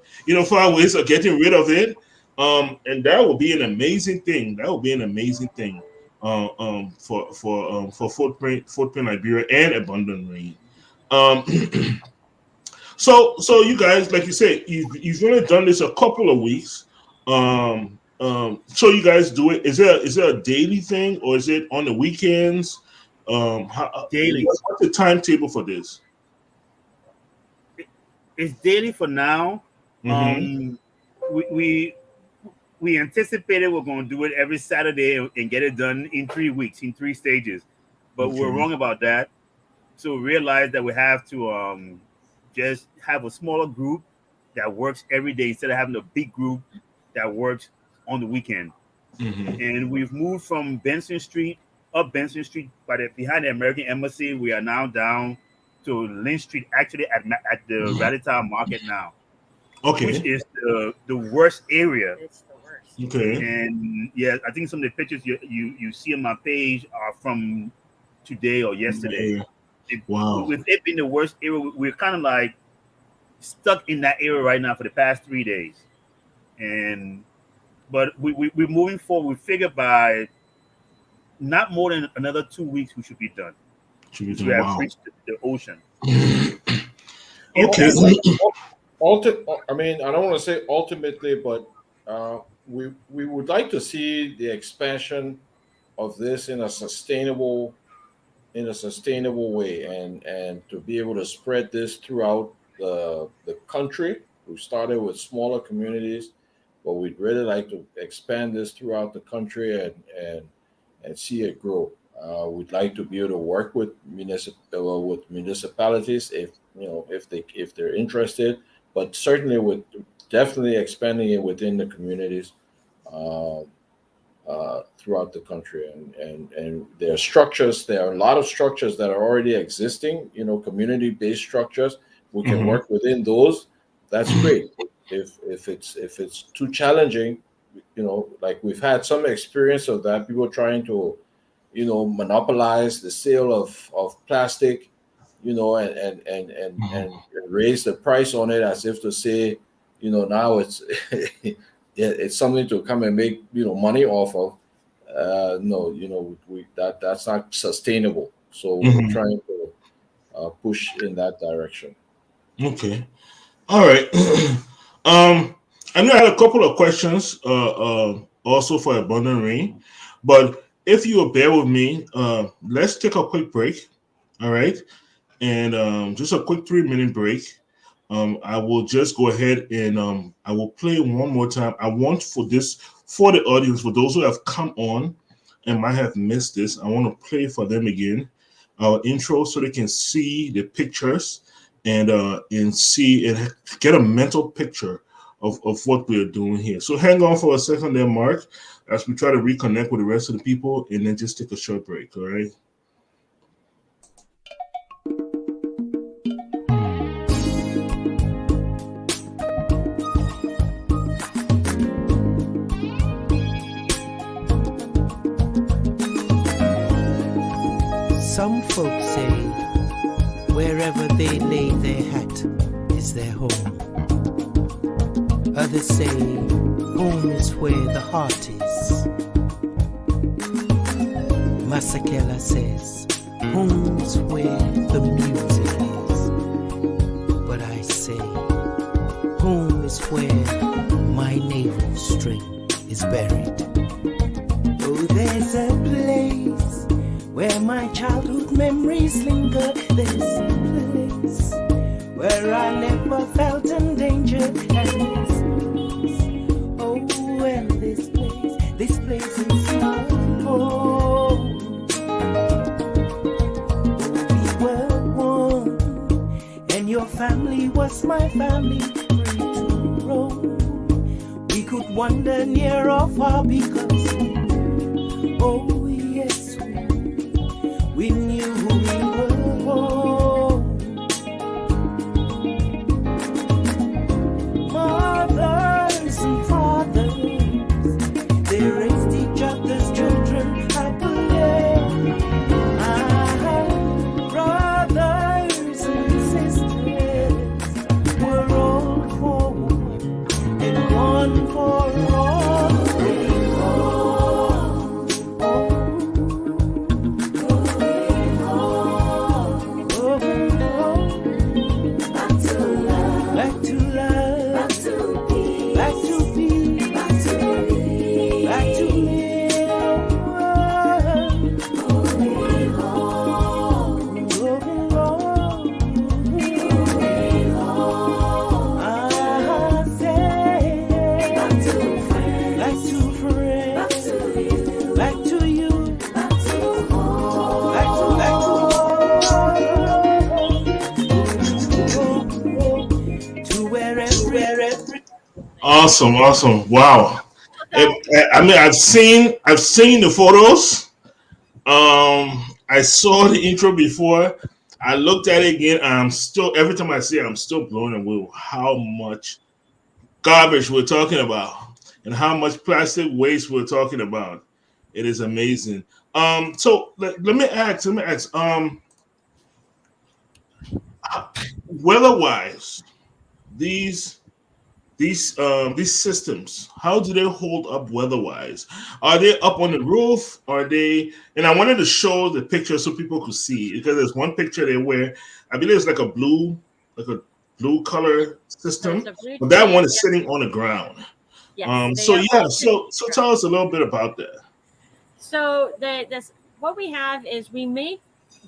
ways of getting rid of it. And that will be an amazing thing. That will be an amazing thing for footprint Liberia and Abundant Rain. Um, so you guys, like you said, you've only done this a couple of weeks. So you guys do it. Is there a daily thing, or is it on the weekends? Daily. What's the timetable for this? It's daily for now. Mm-hmm. We we anticipated we're going to do it every Saturday and get it done in 3 weeks, in 3 stages, but we're Okay. wrong about that. So we realized that we have to just have a smaller group that works every day instead of having a big group that works on the weekend. Mm-hmm. And we've moved from Benson Street, up Benson Street behind the American Embassy. We are now down to Lynch Street, actually at the Rally Town Market now, which Okay. is the worst area. It's the worst. Okay. And yeah, I think some of the pictures you see on my page are from today or yesterday. Yeah. Wow. With it being the worst area, we're kind of like stuck in that area right now for the past 3 days. And but we're moving forward. We figure by not more than another 2 weeks we should be done. Should be We done. have Wow. reached the ocean. Okay. I mean, I don't want to say ultimately, but we would like to see the expansion of this in a sustainable way, and to be able to spread this throughout the country. We started with smaller communities, but we'd really like to expand this throughout the country and see it grow. We'd like to be able to work with municipalities if they're interested, but certainly with definitely expanding it within the communities throughout the country. And there are structures. There are a lot of structures that are already existing. Community-based structures. We can Mhm. work within those. That's great. If it's too challenging, like we've had some experience of that, people trying to monopolize the sale of plastic, and raise the price on it as if to say, now it's it's something to come and make money off of. No, that's not sustainable. So we're Mhm. trying to push in that direction. Okay. All right. um, I know I had a couple of questions also for Abundant Rain, but if you will bear with me, let's take a quick break. All right, and just a quick 3-minute break. I will just go ahead and I will play one more time. I want for the audience, for those who have come on and might have missed this, I want to play for them again our intro so they can see the pictures and see and get a mental picture of what we're doing here. So hang on for a second there, Mark, as we try to reconnect with the rest of the people and then just take a short break, all right? Some folks say wherever they lay their hat is their home. Others say home is where the heart is. Masakela says home is where the music is. But I say home is where my navel string is buried. Oh, there's a place where my childhood memories linger. There's a place where I never felt endangered. And this place is my home. We were one, and your family was my family. Free to roam, we could wander near or far because, oh yes, we knew who we were. Mothers and fathers, they raised each other's children happily. Brothers and sisters were all for one and one for all. Awesome. Wow. I mean, I've seen the photos. I saw the intro before. I looked at it again. Every time I see it, I'm still blown away with how much garbage we're talking about and how much plastic waste we're talking about. It is amazing. So let me ask, weather-wise, these systems, how do they hold up weather-wise? Are they up on the roof? Are they? And I wanted to show the picture so people could see, because there's one picture there where I believe it's like a blue color system, but that one is sitting on the ground. Yes, So tell us a little bit about that. So what we have is we make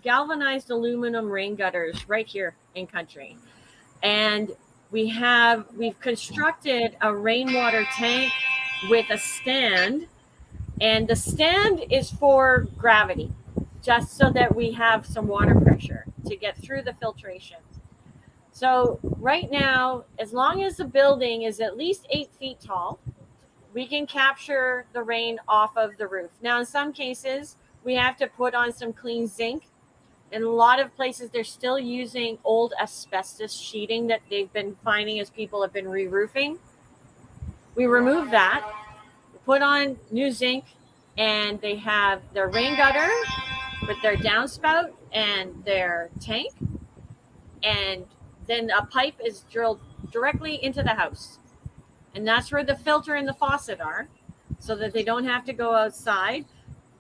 galvanized aluminum rain gutters right here in country, and we've constructed a rainwater tank with a stand, and the stand is for gravity, just so that we have some water pressure to get through the filtration. So right now, as long as the building is at least 8 feet tall, we can capture the rain off of the roof. Now, in some cases, we have to put on some clean zinc. In a lot of places, they're still using old asbestos sheeting that they've been finding as people have been re-roofing. We remove that, put on new zinc, and they have their rain gutter with their downspout and their tank. And then a pipe is drilled directly into the house. And that's where the filter and the faucet are, so that they don't have to go outside.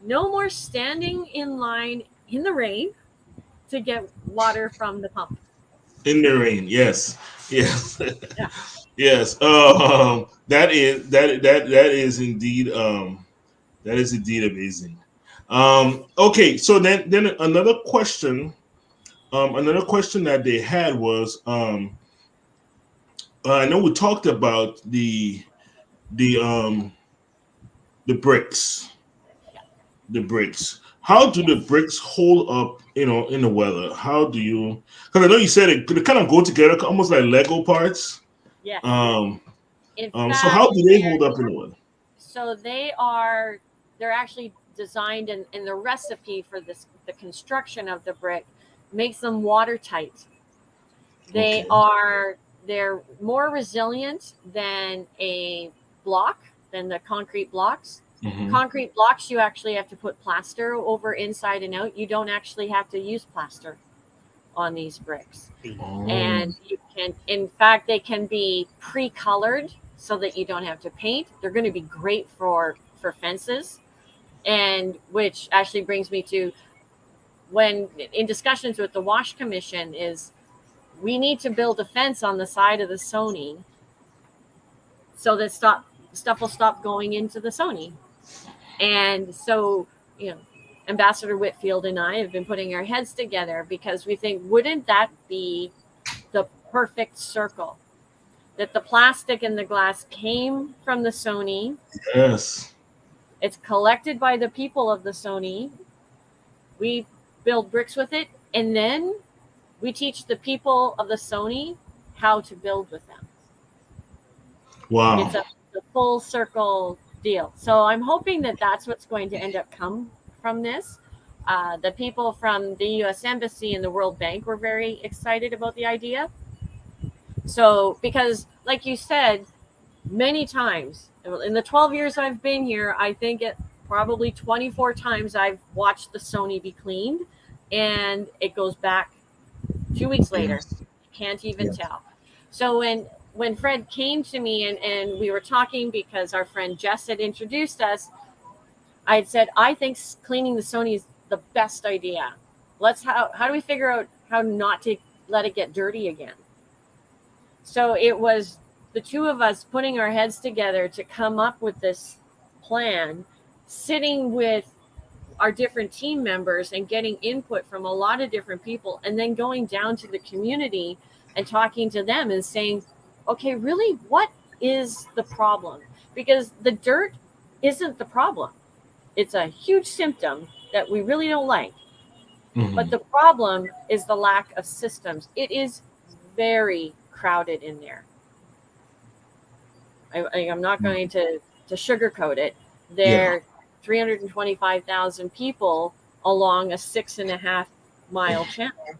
No more standing in line in the rain to get water from the pump. In the rain, yes. Yeah. Yes. That is indeed amazing. Okay, so then another question that they had was I know we talked about the the bricks, the bricks. How do the Yes. bricks hold up, in the weather? How do you? Because I know you said they kind of go together, almost like Lego parts. Yes. Um, In so fact, how do they hold up in the weather? so they're actually designed, and the recipe for this, the construction of the brick, makes them watertight. They Okay. are they're more resilient than a block, than the concrete blocks. Hmm. Concrete blocks, you actually have to put plaster over inside and out. You don't actually have to use plaster on these bricks. Oh, And you can, in fact, they can be pre-colored so that you don't have to paint. They're going to be great for fences, and which actually brings me to, when in discussions with the wash commission, is we need to build a fence on the side of the Sony so that stuff will stop going into the Sony. And so, you know, Ambassador Whitfield and I have been putting our heads together because we think, wouldn't that be the perfect circle? That the plastic and the glass came from the Sony, yes. it's collected by the people of the Sony, we build bricks with it, and then we teach the people of the Sony how to build with them. Wow. It's a full circle deal. So I'm hoping that that's what's going to end up come from this. The people from the U.S. Embassy and the World Bank were very excited about the idea. So, because, like you said, many times in the 12 years I've been here, I think it probably 24 times I've watched the Sony be cleaned, and it goes back 2 weeks later. Yes. Can't even Yes. tell. So when Fred came to me, and we were talking because our friend Jess had introduced us, I had said, I think cleaning the Sony is the best idea. How do we figure out how not to let it get dirty again? So it was the two of us putting our heads together to come up with this plan, sitting with our different team members and getting input from a lot of different people, and then going down to the community and talking to them and saying, okay, really, what is the problem? Because the dirt isn't the problem. It's a huge symptom that we really don't like. But Hmm. the problem is the lack of systems. It is very crowded in there. I'm not going to sugarcoat it. Yeah. There are 325,000 people along a 6.5 mile channel.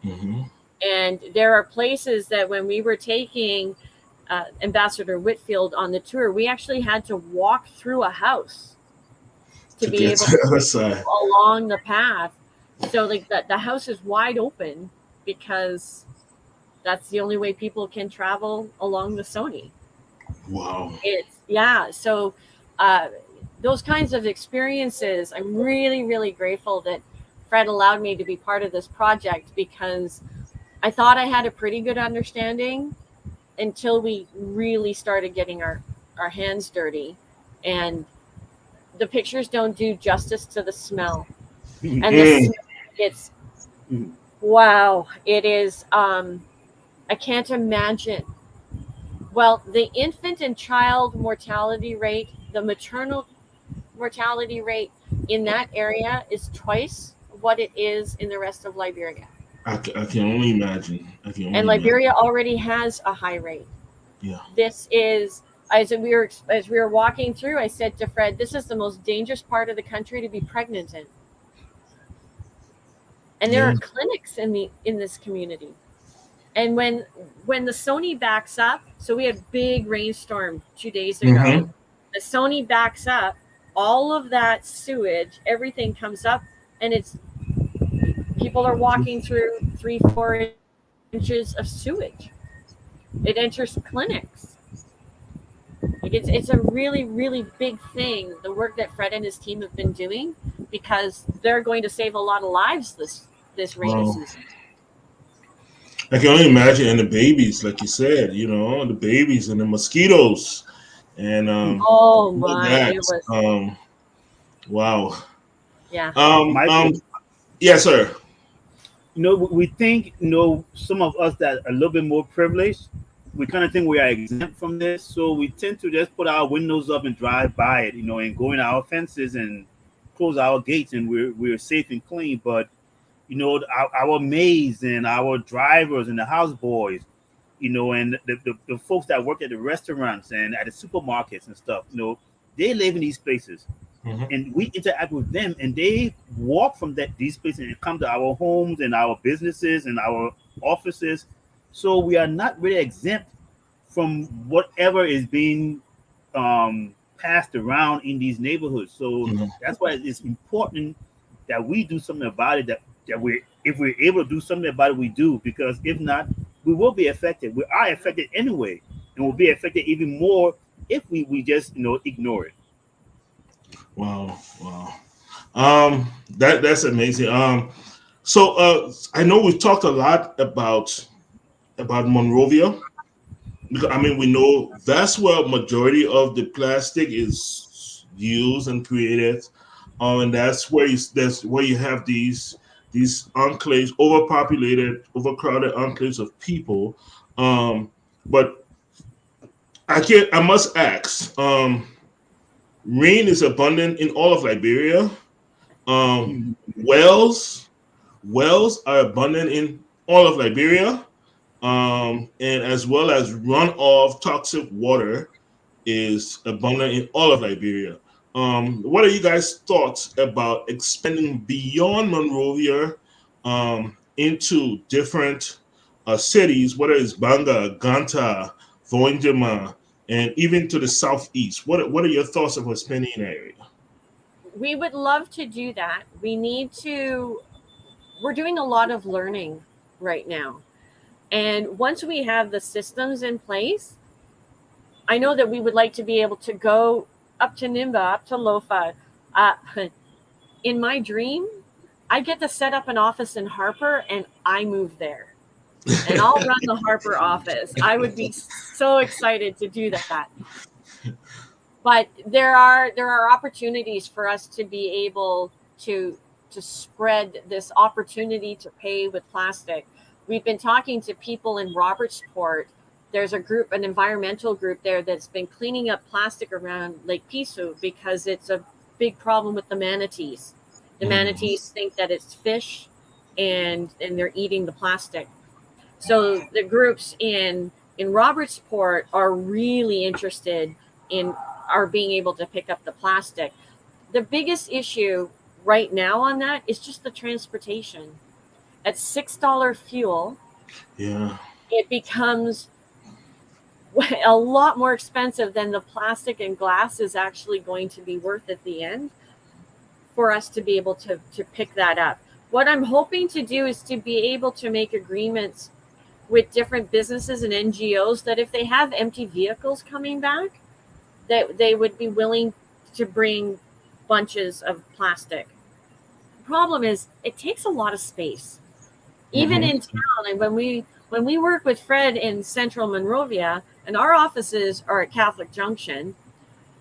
Hmm. And there are places that when we were taking Ambassador Whitfield on the tour, we actually had to walk through a house to To be get able to to the other go side. along the path. So like the house is wide open because that's the only way people can travel along the Sony. Wow. It's, yeah. So uh, those kinds of experiences, I'm really, really grateful that Fred allowed me to be part of this project, because I thought I had a pretty good understanding until we really started getting our hands dirty. And the pictures don't do justice to the smell. And the Mm. smell, it's, wow, it is, I can't imagine. Well, the infant and child mortality rate, the maternal mortality rate in that area is twice what it is in the rest of Liberia. I can only imagine. I can And only imagine. Liberia already has a high rate. Yeah. This is, as we were walking through, I said to Fred, this is the most dangerous part of the country to be pregnant in. And there Yeah. are clinics in this community. And when the Sony backs up, so we had big rainstorm 2 days ago. Hmm. The Sony backs up, all of that sewage, everything comes up, and it's, people are walking through 3-4 inches of sewage. It enters clinics. Like it's a really, really big thing, the work that Fred and his team have been doing, because they're going to save a lot of lives this rainy Wow. season. I can only imagine, and the babies, like you said, the babies and the mosquitoes, and Oh all my, that. it was, Um, wow. yeah. Um, Michael, um, yes, sir. we think, some of us that are a little bit more privileged, we kind of think we are exempt from this, so we tend to just put our windows up and drive by it, and go in our fences and close our gates, and we're safe and clean. But our maids and our drivers and the houseboys, and the folks that work at the restaurants and at the supermarkets and stuff, they live in these places, and we interact with them, and they walk from these places and come to our homes and our businesses and our offices. So we are not really exempt from whatever is being passed around in these neighborhoods. So that's why it's important that we do something about it. That if we're able to do something about it, we do. Because if not, we will be affected. We are affected anyway, and we'll be affected even more if we just ignore it. Wow. That's amazing. So I know we've talked a lot about Monrovia. I mean, we know that's where majority of the plastic is used and created, and that's where you have these enclaves, overpopulated, overcrowded enclaves of people. But I must ask. Rain is abundant in all of Liberia. Wells are abundant in all of Liberia. And as well as runoff toxic water is abundant in all of Liberia. What are you guys' thoughts about expanding beyond Monrovia into different cities, whether it's Banga, Ganta, Voinjama, and even to the southeast? What are your thoughts of expanding in that area? We would love to do that. We're doing a lot of learning right now. And once we have the systems in place, I know that we would like to be able to go up to Nimba, up to Lofa. In my dream, I get to set up an office in Harper and I move there. And I'll run the Harper office. I would be so excited to do that. But there are opportunities for us to be able to spread this opportunity to pay with plastic. We've been talking to people in Robertsport. There's an environmental group there that's been cleaning up plastic around Lake Pisu because it's a big problem with the manatees. The manatees think that it's fish and they're eating the plastic. So the groups in Robertsport are really interested in being able to pick up the plastic. The biggest issue right now on that is just the transportation. At $6 fuel, it becomes a lot more expensive than the plastic and glass is actually going to be worth at the end for us to be able to pick that up. What I'm hoping to do is to be able to make agreements with different businesses and NGOs that if they have empty vehicles coming back, that they would be willing to bring bunches of plastic. The problem is it takes a lot of space. Even in town, and when we work with Fred in Central Monrovia, and our offices are at Catholic Junction,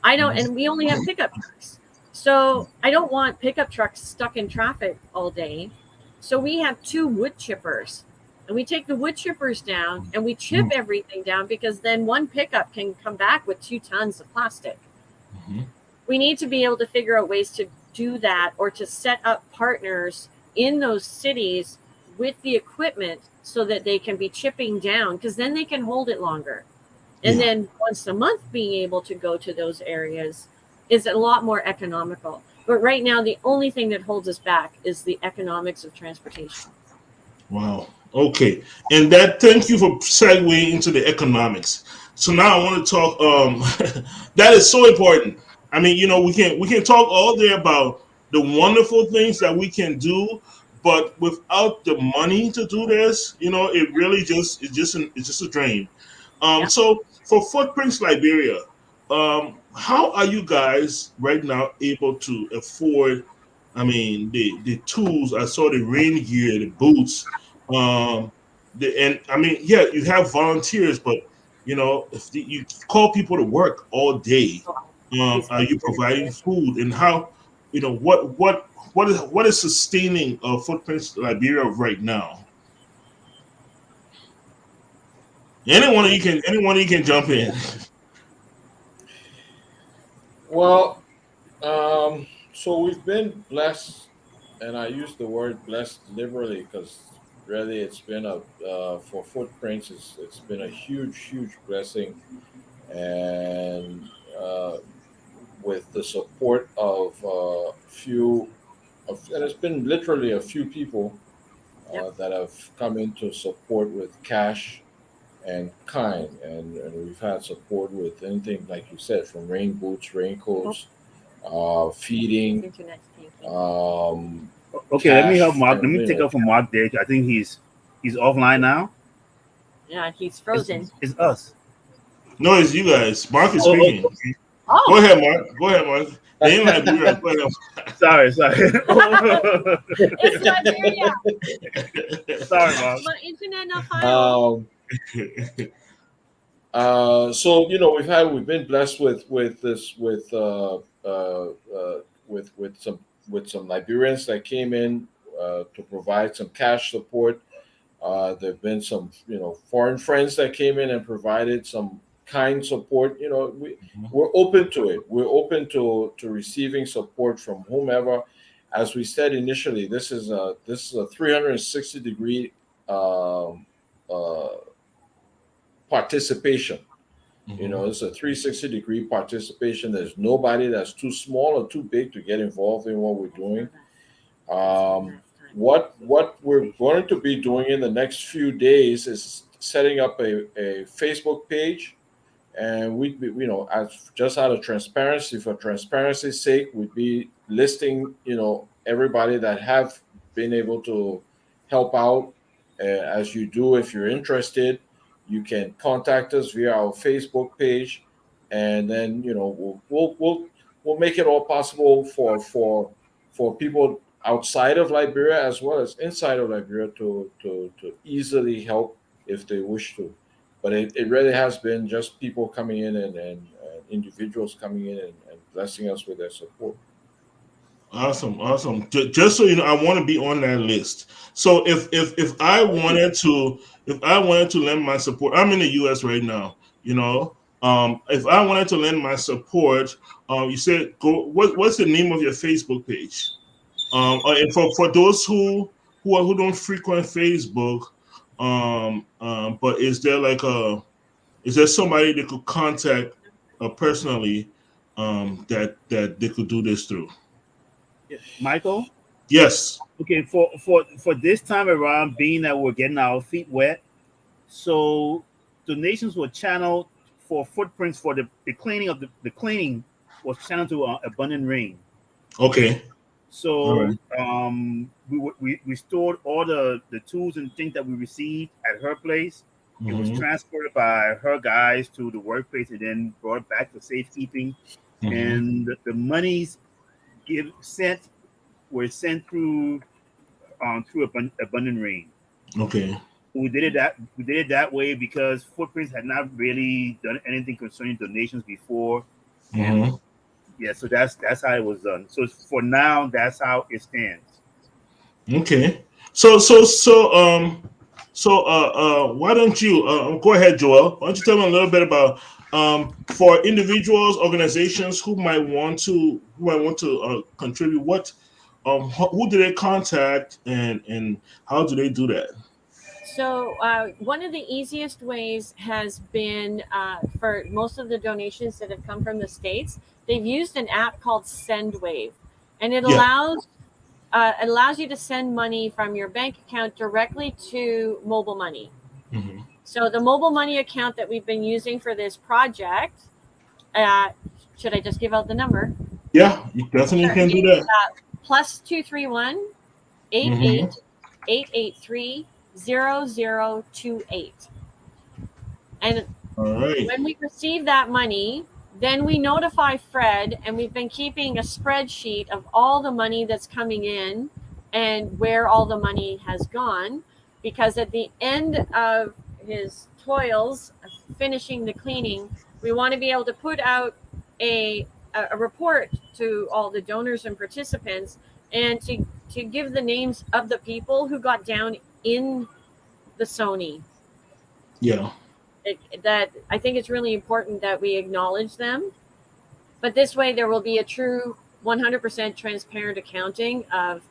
and we only have pickup trucks. So I don't want pickup trucks stuck in traffic all day. So we have 2 wood chippers, and we take the wood chippers down and we chip everything down because then one pickup can come back with 2 tons of plastic. We need to be able to figure out ways to do that or to set up partners in those cities with the equipment so that they can be chipping down, because then they can hold it longer. And then once a month being able to go to those areas is a lot more economical. But right now, the only thing that holds us back is the economics of transportation. Wow. Okay. And thank you for segueing into the economics. So now I want to talk, that is so important. I mean, we can talk all day about the wonderful things that we can do, but without the money to do this, it really it's just a drain. So for Footprints Liberia, how are you guys right now able to afford? I mean, the tools. I saw the rain gear, the boots. You have volunteers, but if you call people to work all day, are you providing food? And how? What is sustaining Footprints Liberia right now? Anyone you can jump in. Well, so we've been blessed, and I use the word blessed liberally because really it's been a for footprints. It's been a huge blessing, and with the support of and it's been literally a few people Yep. that have come in to support with cash and kind, and we've had support with anything like you said, from rain boots, raincoats, feeding, Internet's tanking. um, Okay, let me help cash, Mark. Let and me take over from Mark there. I think he's offline now. Yeah, he's frozen. It's us. No, it's you guys. Mark is Oh, speaking. okay. Oh, Go ahead, Mark. They in Liberia. Go ahead. Sorry. it's Liberia. Sorry, Mark. My internet not fine. So we've been blessed with this with some Liberians that came in to provide some cash support. There've been some foreign friends that came in and provided some kind support. We're open to it. We're open to receiving support from whomever. As we said initially, this is a 360-degree uh, participation. It's a 360-degree participation. There's nobody that's too small or too big to get involved in what we're doing. What we're going to be doing in the next few days is setting up a Facebook page, and as just out of transparency, for transparency's sake, we'd be listing everybody that have been able to help out. As you do, if you're interested, you can contact us via our Facebook page, and then we'll make it all possible for people outside of Liberia as well as inside of Liberia to easily help if they wish to. But it really has been just people coming in and individuals coming in and blessing us with their support. Awesome. Just so you know, I want to be on that list. So if I wanted to lend my support, I'm in the U.S. right now. If I wanted to lend my support, you said go. What's the name of your Facebook page? And for those who don't frequent Facebook, but is there somebody they could contact personally that they could do this through? Michael. Yes. Okay, for this time around, being that we're getting our feet wet, so donations were channeled for footprints for the cleaning of the cleaning was channeled to Abundant Rain. Okay. So we stored all the tools and things that we received at her place. It was transported by her guys to the workplace and then brought back for safekeeping. And the monies were sent through Abundant Rain. Okay. We did it that way because Footprints had not really done anything concerning donations before. And yeah, so that's how it was done. So for now, that's how it stands. Okay. So why don't you go ahead, Joel? Why don't you tell me a little bit about for individuals, organizations who might want to contribute? What who do they contact and how do they do that? So one of the easiest ways has been for most of the donations that have come from the States, they've used an app called SendWave, and it allows you to send money from your bank account directly to mobile money. So the mobile money account that we've been using for this project, should I just give out the number? Yeah, you definitely can do that. +231 88 883 0028. And when we receive that money, then we notify Fred, and we've been keeping a spreadsheet of all the money that's coming in and where all the money has gone, because at the end of his toils of finishing the cleaning, we want to be able to put out a report to all the donors and participants, and to give the names of the people who got down in the Sony. Yeah. that I think it's really important that we acknowledge them. But this way, there will be a true 100% transparent accounting of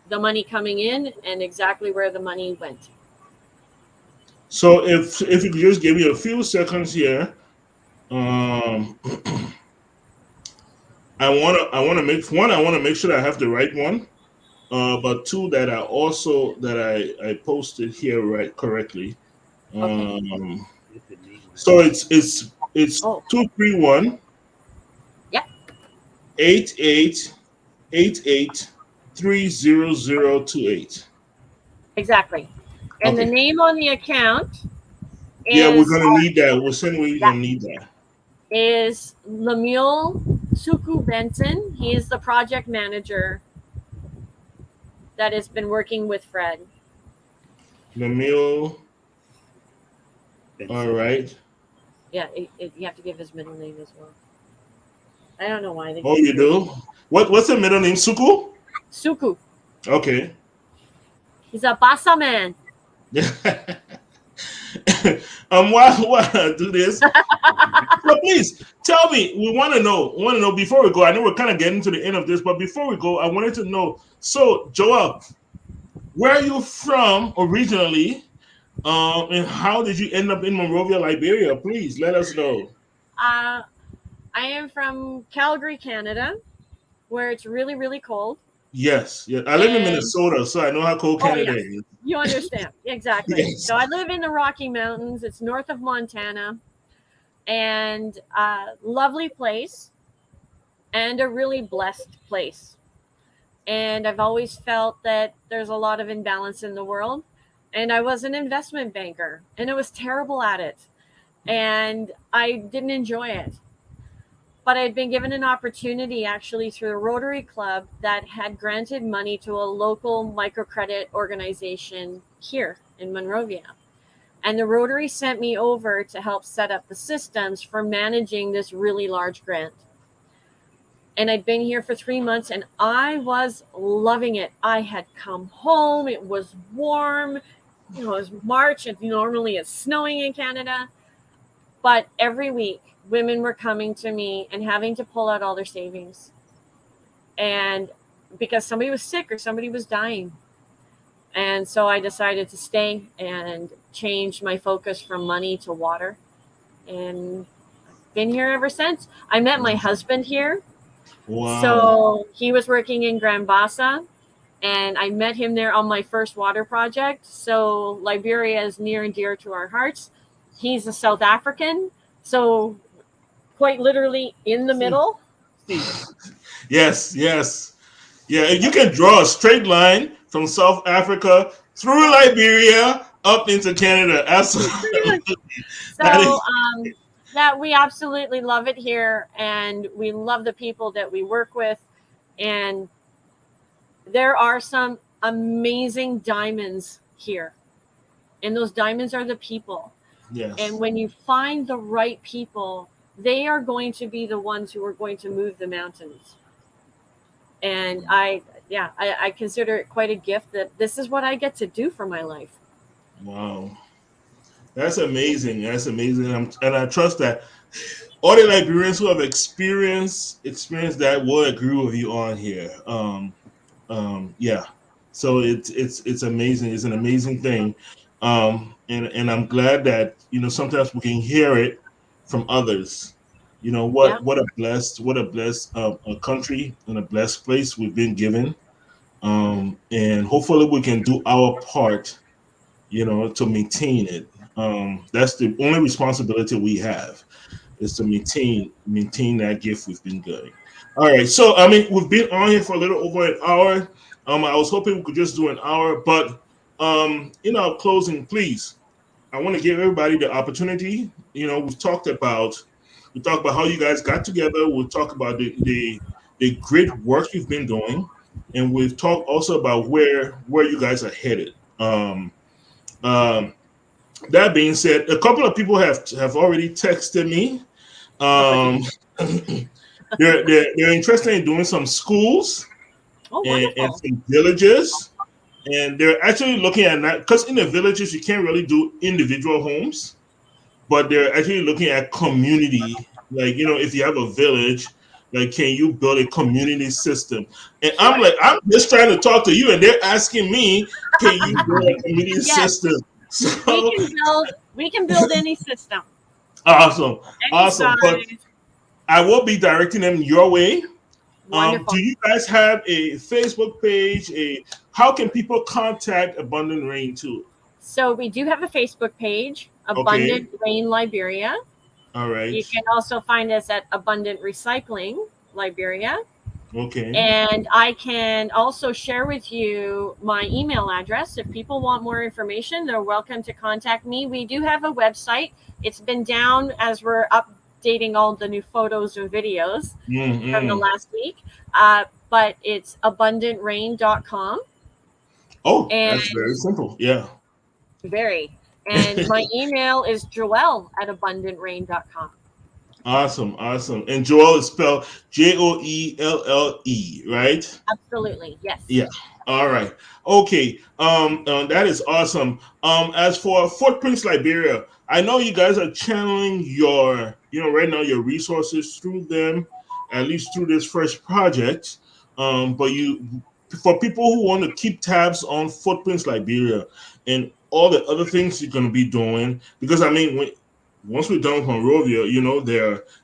the money coming in and exactly where the money went. So if you could just give me a few seconds here, um, I want to make sure that I have the right one. But two that I posted here right correctly. Okay. So it's Oh, 231 yeah, 8888 30028. exactly. And the Okay. name on the account Yeah, we're is gonna need that. We're saying we're yeah, gonna need that. is Lemuel Suku Benson. He is the project manager that has been working with Fred. Namil. All right. Yeah, you have to give his middle name as well. I don't know why they Oh, give you do? What's the middle name? Suku? Suku. Okay. He's a Bassa man. Why I do this? So please tell me. We want to know. Before we go. I know we're kind of getting to the end of this, but before we go, I wanted to know. So, Joel, where are you from originally? And how did you end up in Monrovia, Liberia? Please let us know. I am from Calgary, Canada, where it's really, really cold. Yes, yeah. I live in Minnesota, so I know how cold Canada is. You understand. Exactly. Yes. So I live in the Rocky Mountains. It's north of Montana. And lovely place and a really blessed place. And I've always felt that there's a lot of imbalance in the world. And I was an investment banker and I was terrible at it. And I didn't enjoy it. But I'd been given an opportunity actually through a Rotary Club that had granted money to a local microcredit organization here in Monrovia. And the Rotary sent me over to help set up the systems for managing this really large grant. And I'd been here for 3 months and I was loving it. I had come home. It was warm. It was March and normally it's snowing in Canada. But every week, women were coming to me and having to pull out all their savings. And because somebody was sick or somebody was dying. And so I decided to stay and change my focus from money to water. And I've been here ever since. I met my husband here. Wow. So he was working in Grand Bassa. And I met him there on my first water project. So Liberia is near and dear to our hearts. He's a South African. So quite literally in the middle. Yes. Yeah, you can draw a straight line from South Africa through Liberia up into Canada. Absolutely. So that we absolutely love it here, and we love the people that we work with, and there are some amazing diamonds here, and those diamonds are the people. Yes. And when you find the right people, they are going to be the ones who are going to move the mountains. And I consider it quite a gift that this is what I get to do for my life. Wow. That's amazing. And I trust that all the Liberians who have experienced that will agree with you on here. Yeah. So it's amazing. It's an amazing thing. And I'm glad that, sometimes we can hear it from others. What a blessed a country and a blessed place we've been given. And hopefully we can do our part, to maintain it. That's the only responsibility we have, is to maintain that gift we've been getting. All right. So, we've been on here for a little over an hour. I was hoping we could just do an hour, but in our closing, please, I want to give everybody the opportunity. We've talked about how you guys got together. We'll talk about the great work you've been doing, and we've talked also about where you guys are headed. That being said, a couple of people have already texted me. They're interested in doing some schools and some villages, and they're actually looking at that, because in the villages you can't really do individual homes. but they're actually looking at community. Like, if you have a village, like, can you build a community system? And Sure. I'm like, I'm just trying to talk to you, and they're asking me, can you build a community Yes, system? So we can build any system, awesome, any awesome. But size. I will be directing them your way. Do Wonderful. you guys have a Facebook page? How can people contact Abundant Rain too? So we do have a Facebook page, Okay, Abundant Rain Liberia. all right, You can also find us at Abundant Recycling Liberia. okay. And I can also share with you my email address. If people want more information, they're welcome to contact me. We do have a website. It's been down as we're updating all the new photos and videos from the Mm-mm. last week. But it's abundantrain.com. Oh, And that's very simple. Yeah. very. And my email is joelle@abundantrain.com. Awesome, awesome. And Joel is spelled Joelle, right? Absolutely. Yes. Yeah. All right. Okay. That is awesome. As for Footprints Liberia, I know you guys are channeling your, right now your resources through them, at least through this first project. But for people who want to keep tabs on Footprints Liberia and all the other things you're going to be doing, because I mean, once we're done with Monrovia,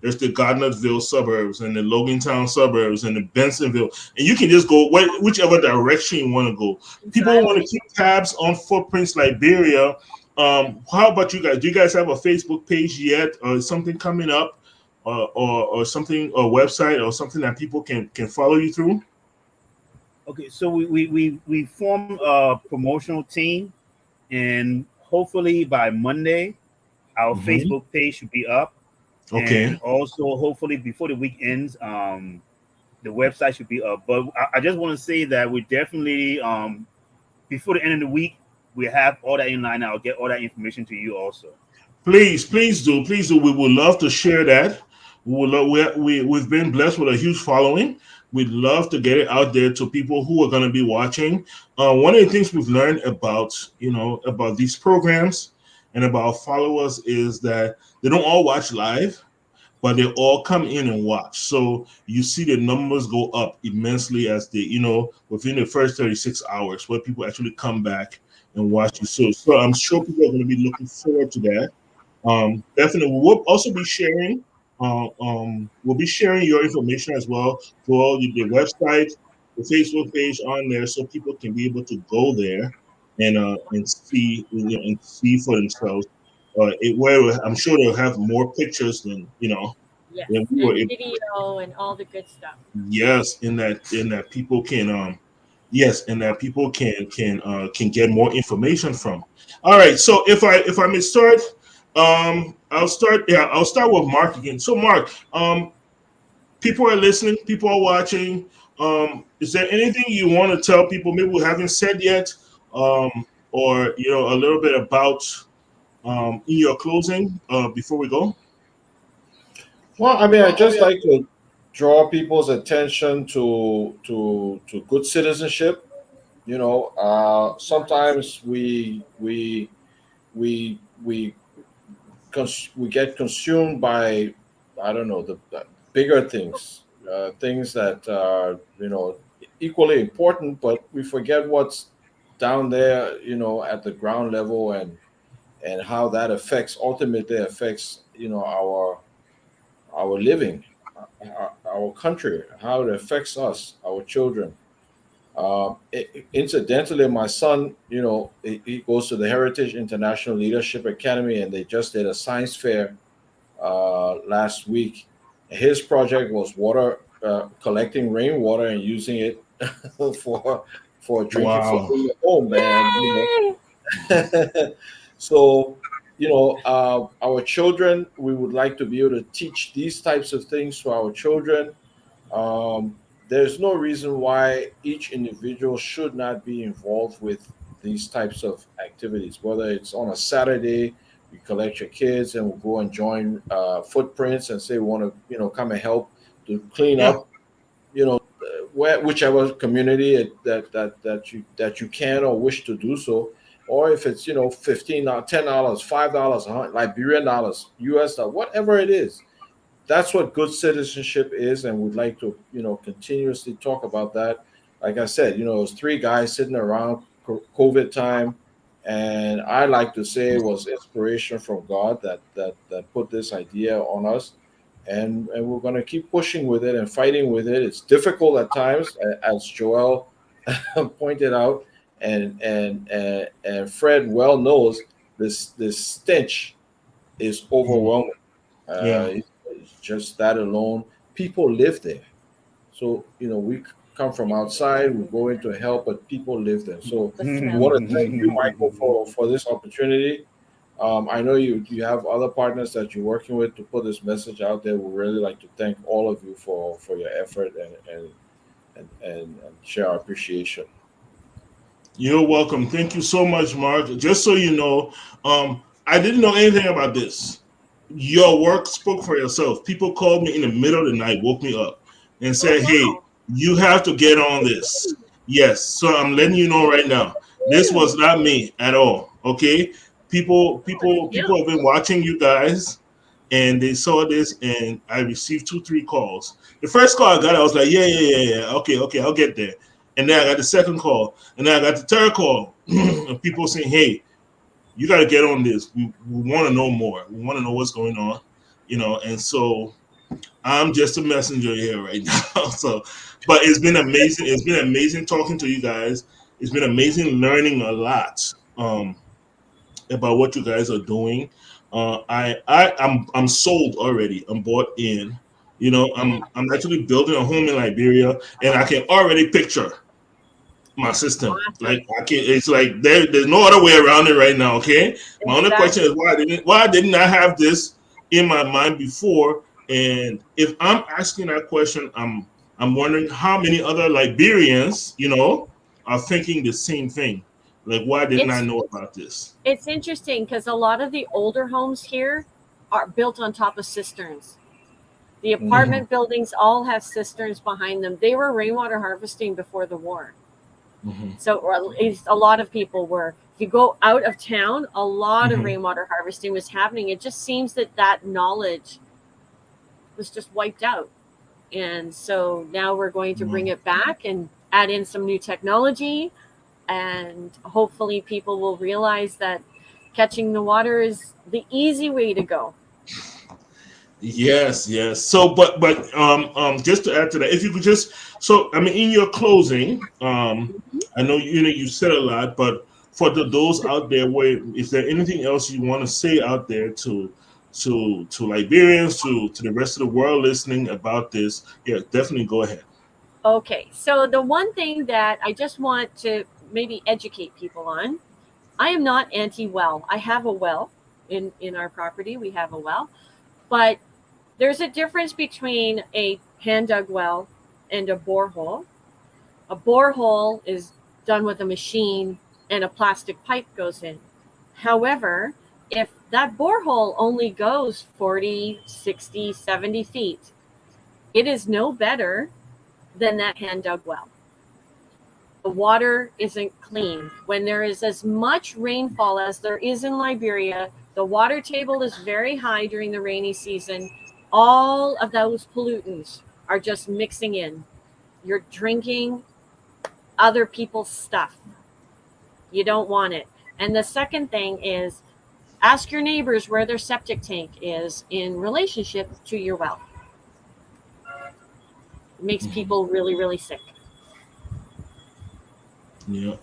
there's the Gardnersville suburbs and the Logantown suburbs and the Bensonville, and you can just go whichever direction you want to go. People want to keep tabs on Footprints Liberia. How about you guys? Do you guys have a Facebook page yet, or something coming up, or something, a website, or something that people can follow you through? Okay, so we formed a promotional team, and hopefully by Monday, our Mm-hmm. Facebook page should be up. Okay. And also, hopefully, before the week ends, the website should be up. But I just want to say that we definitely, before the end of the week, we have all that in line. I'll get all that information to you also. Please do, please do. We would love to share that. We've been blessed with a huge following. We'd love to get it out there to people who are going to be watching. One of the things we've learned about these programs and about followers is that they don't all watch live, but they all come in and watch. So you see the numbers go up immensely as within the first 36 hours, where people actually come back and watch you. So I'm sure people are going to be looking forward to that. Definitely, we'll also be sharing. We'll be sharing your information as well for all the website, the Facebook page on there, so people can be able to go there and see and see for themselves. Where I'm sure they'll have more pictures Yes. than we were And able. video and all the good stuff. Yes, in that people can yes, and that people can get more information from. All right, so if I may start, I'll start. Yeah, I'll start with Mark again. So Mark, people are listening, people are watching. Is there anything you want to tell people? Maybe we haven't said yet, or a little bit about in your closing before we go. Well, I mean, I just like to draw people's attention to good citizenship. Sometimes we we get consumed by, I don't know, the bigger things, things that are equally important, but we forget what's down there, at the ground level, and how that ultimately affects our living, our country, how it affects us, our children. Incidentally, my son, he goes to the Heritage International Leadership Academy, and they just did a science fair last week. His project was collecting rainwater and using it for drinking for Wow. in the home, and so our children, we would like to be able to teach these types of things to our children. There's no reason why each individual should not be involved with these types of activities. Whether it's on a Saturday, you collect your kids and we'll go and join Footprints and say we want to come and help to clean Yeah. up whichever community that you can or wish to do so. or if it's $15, $10, $5, Liberian dollars, US dollars, whatever it is. That's what good citizenship is, and we'd like to continuously talk about that. Like I said, it was three guys sitting around COVID time, and I like to say it was inspiration from God that put this idea on us, and we're going to keep pushing with it and fighting with it. It's difficult at times, as Joel pointed out, and Fred well knows this stench is overwhelming. Yeah. It's just that alone. People live there, so we come from outside. We go in to help, but people live there. So The we smell. want to thank you, Michael, for this opportunity. I know you have other partners that you're working with to put this message out there. We really like to thank all of you for your effort and share our appreciation. You're welcome. Thank you so much, Mark. Just so you know, I didn't know anything about this. Your work spoke for yourself. People called me in the middle of the night, woke me up, and Oh said, "Hey, wow. you have to get on this." Yes, so I'm letting you know right now. This was not me at all. Okay, people Yeah. have been watching you guys, and they saw this, and I received 2, 3 calls. The first call I got, I was like, "Yeah, yeah, yeah, yeah. Okay, I'll get there." And then I got the second call, and then I got the third call, of people saying, "Hey, you got to get on this. We want to know more. We want to know what's going on, And so I'm just a messenger here right now. So, but it's been amazing. It's been amazing talking to you guys. It's been amazing learning a lot about what you guys are doing. I'm sold already. I'm bought in. I'm actually building a home in Liberia, and I can already picture my system. Awesome. Like I can it's like there's no other way around it right now, okay? My only question is Exactly. why didn't I have this in my mind before? And if I'm asking that question, I'm wondering how many other Liberians, are thinking the same thing. Like why didn't I It's know about this? it's interesting because a lot of the older homes here are built on top of cisterns. The Hmm. apartment buildings all have cisterns behind them. They were rainwater harvesting before the war. Hmm. So, or at least a lot of people were. If you go out of town, a lot of Hmm. rainwater harvesting was happening. It just seems that that knowledge was just wiped out. And so now we're going to bring it back and add in some new technology. And hopefully, people will realize that catching the water is the easy way to go. Yes, yes. So, but just to add to that, if you could just, so I mean, in your closing, I know you said a lot, but for those out there, where is there anything else you want to say out there to Liberians, to the rest of the world listening about this? Yeah, definitely go ahead. Okay, so the one thing that I just want to maybe educate people on, I am not anti well. I have a well in our property. We have a well, but there's a difference between a hand dug well and a borehole. A borehole is done with a machine and a plastic pipe goes in. However, if that borehole only goes 40, 60, 70 feet, it is no better than that hand dug well. The water isn't clean. When there is as much rainfall as there is in Liberia, the water table is very high during the rainy season. All of those pollutants are just mixing in. You're drinking other people's stuff. You don't want it. And the second thing is ask your neighbors where their septic tank is in relationship to your well. It makes Mhm. people really, really sick. Yeah.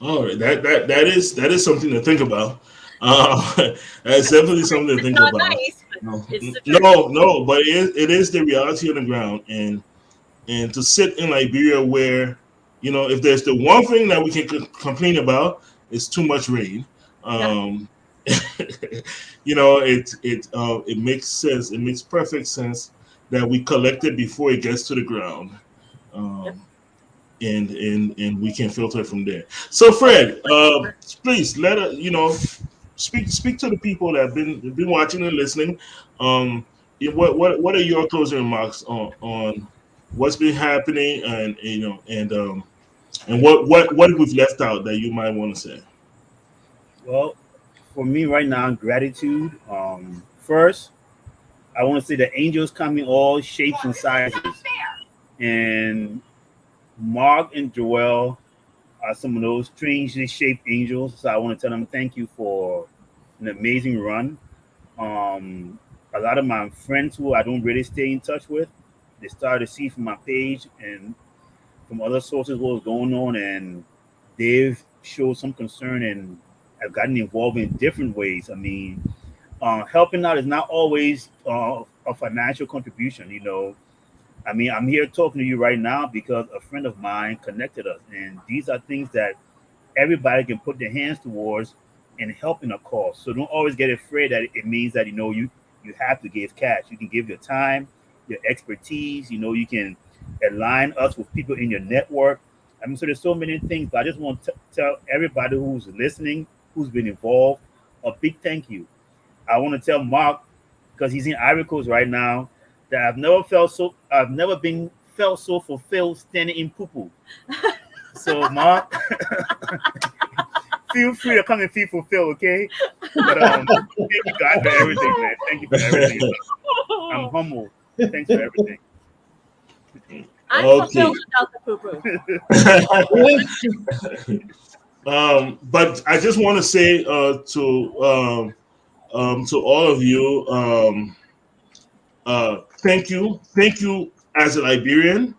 All right. That is something to think about. That's definitely something to It's think not about. nice, but No, it's the truth. no, but it is the reality on the ground, and to sit in Liberia where, if there's the one thing that we can complain about, it's too much rain. Yeah. Um, it makes sense. It makes perfect sense that we collect it before it gets to the ground, Yep. um, and we can filter it from there. So, Okay. Fred, please let us, speak to the people that have been watching and listening. Um, what are your closing remarks on what's been happening, and what we've left out that you might want to say? Well, for me right now, gratitude. First, I want to say the angels come in all shapes and sizes, and Mark and Joel are some of those strangely shaped angels. So I want to tell them thank you for an amazing run. Um, a lot of my friends who I don't really stay in touch with, they started to see from my page and from other sources what was going on, and they've showed some concern and have gotten involved in different ways. I mean, helping out is not always a financial contribution. I mean, I'm here talking to you right now because a friend of mine connected us, and these are things that everybody can put their hands towards and help in a cause. So don't always get afraid that it means that you have to give cash. You can give your time, your expertise. You can align us with people in your network. I mean, so there's so many things. But I just want to tell everybody who's listening, who's been involved, a big thank you. I want to tell Mark because he's in Ivory Coast right now that I've never been felt so fulfilled standing in poo. So Mark, feel free to come and feel fulfilled, okay? But thank you God for everything, man. Thank you for everything. I'm humble. Thanks for everything. I'm Okay. fulfilled without the poo poo. But I just want to say to all of you, thank you as a Liberian.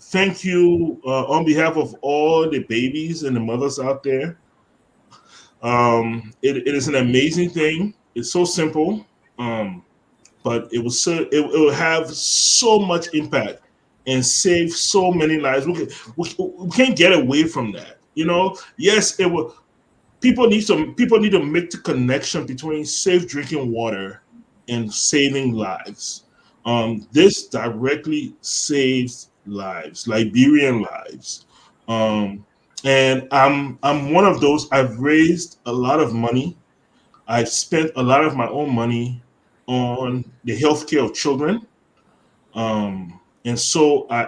Thank you on behalf of all the babies and the mothers out there. It is an amazing thing. It's so simple, but it will have so much impact and save so many lives. We can't get away from that. Yes, it will. People need to make the connection between safe drinking water and saving lives. This directly saves lives, Liberian lives. And I'm one of those. I've raised a lot of money. I've spent a lot of my own money on the healthcare of children. And so I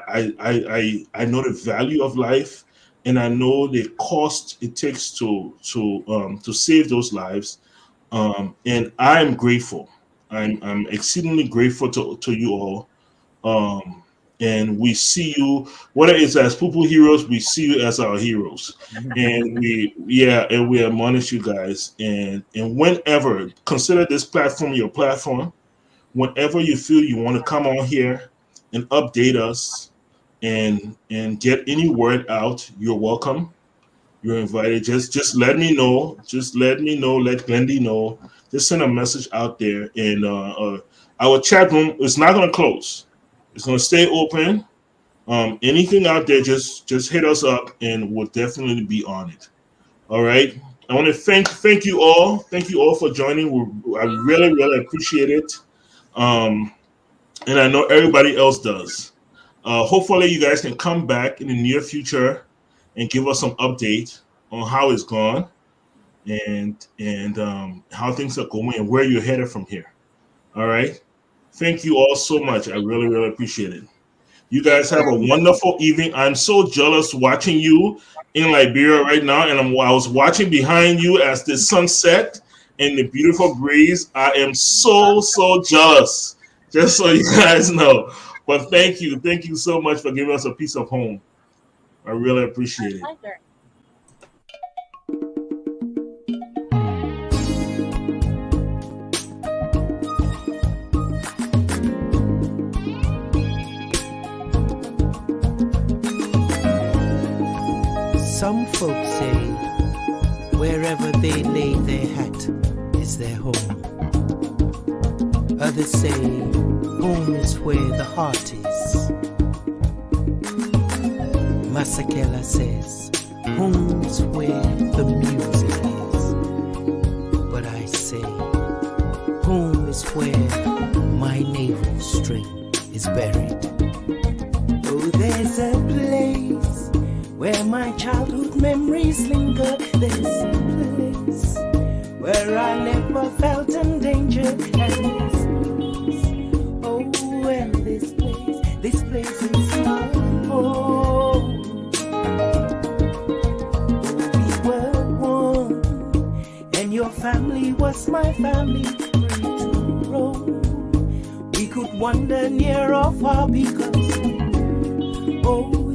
know the value of life, and I know the cost it takes to save those lives. And I'm grateful. I'm exceedingly grateful to you all. Um, and we see you, whether it's as Poo heroes, we see you as our heroes. And we admonish you guys. And whenever, consider this platform your platform. Whenever you feel you want to come on here and update us and get any word out, you're welcome. You're invited. Just let me know. Just let me know. Let Glendy know. Just send a message out there, and our chat room is not going to close. It's going to stay open. Anything out there, just hit us up, and we'll definitely be on it. All right. I want to thank you all. Thank you all for joining. I really appreciate it. And I know everybody else does. Hopefully, you guys can come back in the near future and give us some update on how it's gone and how things are going and where you're headed from here. All right. Thank you all so much. I really appreciate it. You guys have a wonderful evening. I'm so jealous watching you in Liberia right now, and I was watching behind you as the sun set and the beautiful breeze. I am so jealous. Just so you guys know. But thank you so much for giving us a piece of home. I really appreciate it. Pleasure. Some folks say wherever they lay their hat is their home. Others say home is where the heart is. Masakela says home is where the music is. But I say home is where my navel string is buried. Oh, there's a place where my childhood memories linger. There's a place where I never felt endangered. And this place is my home. We were one your family was my family, free to roam. We could wander near or far because, oh,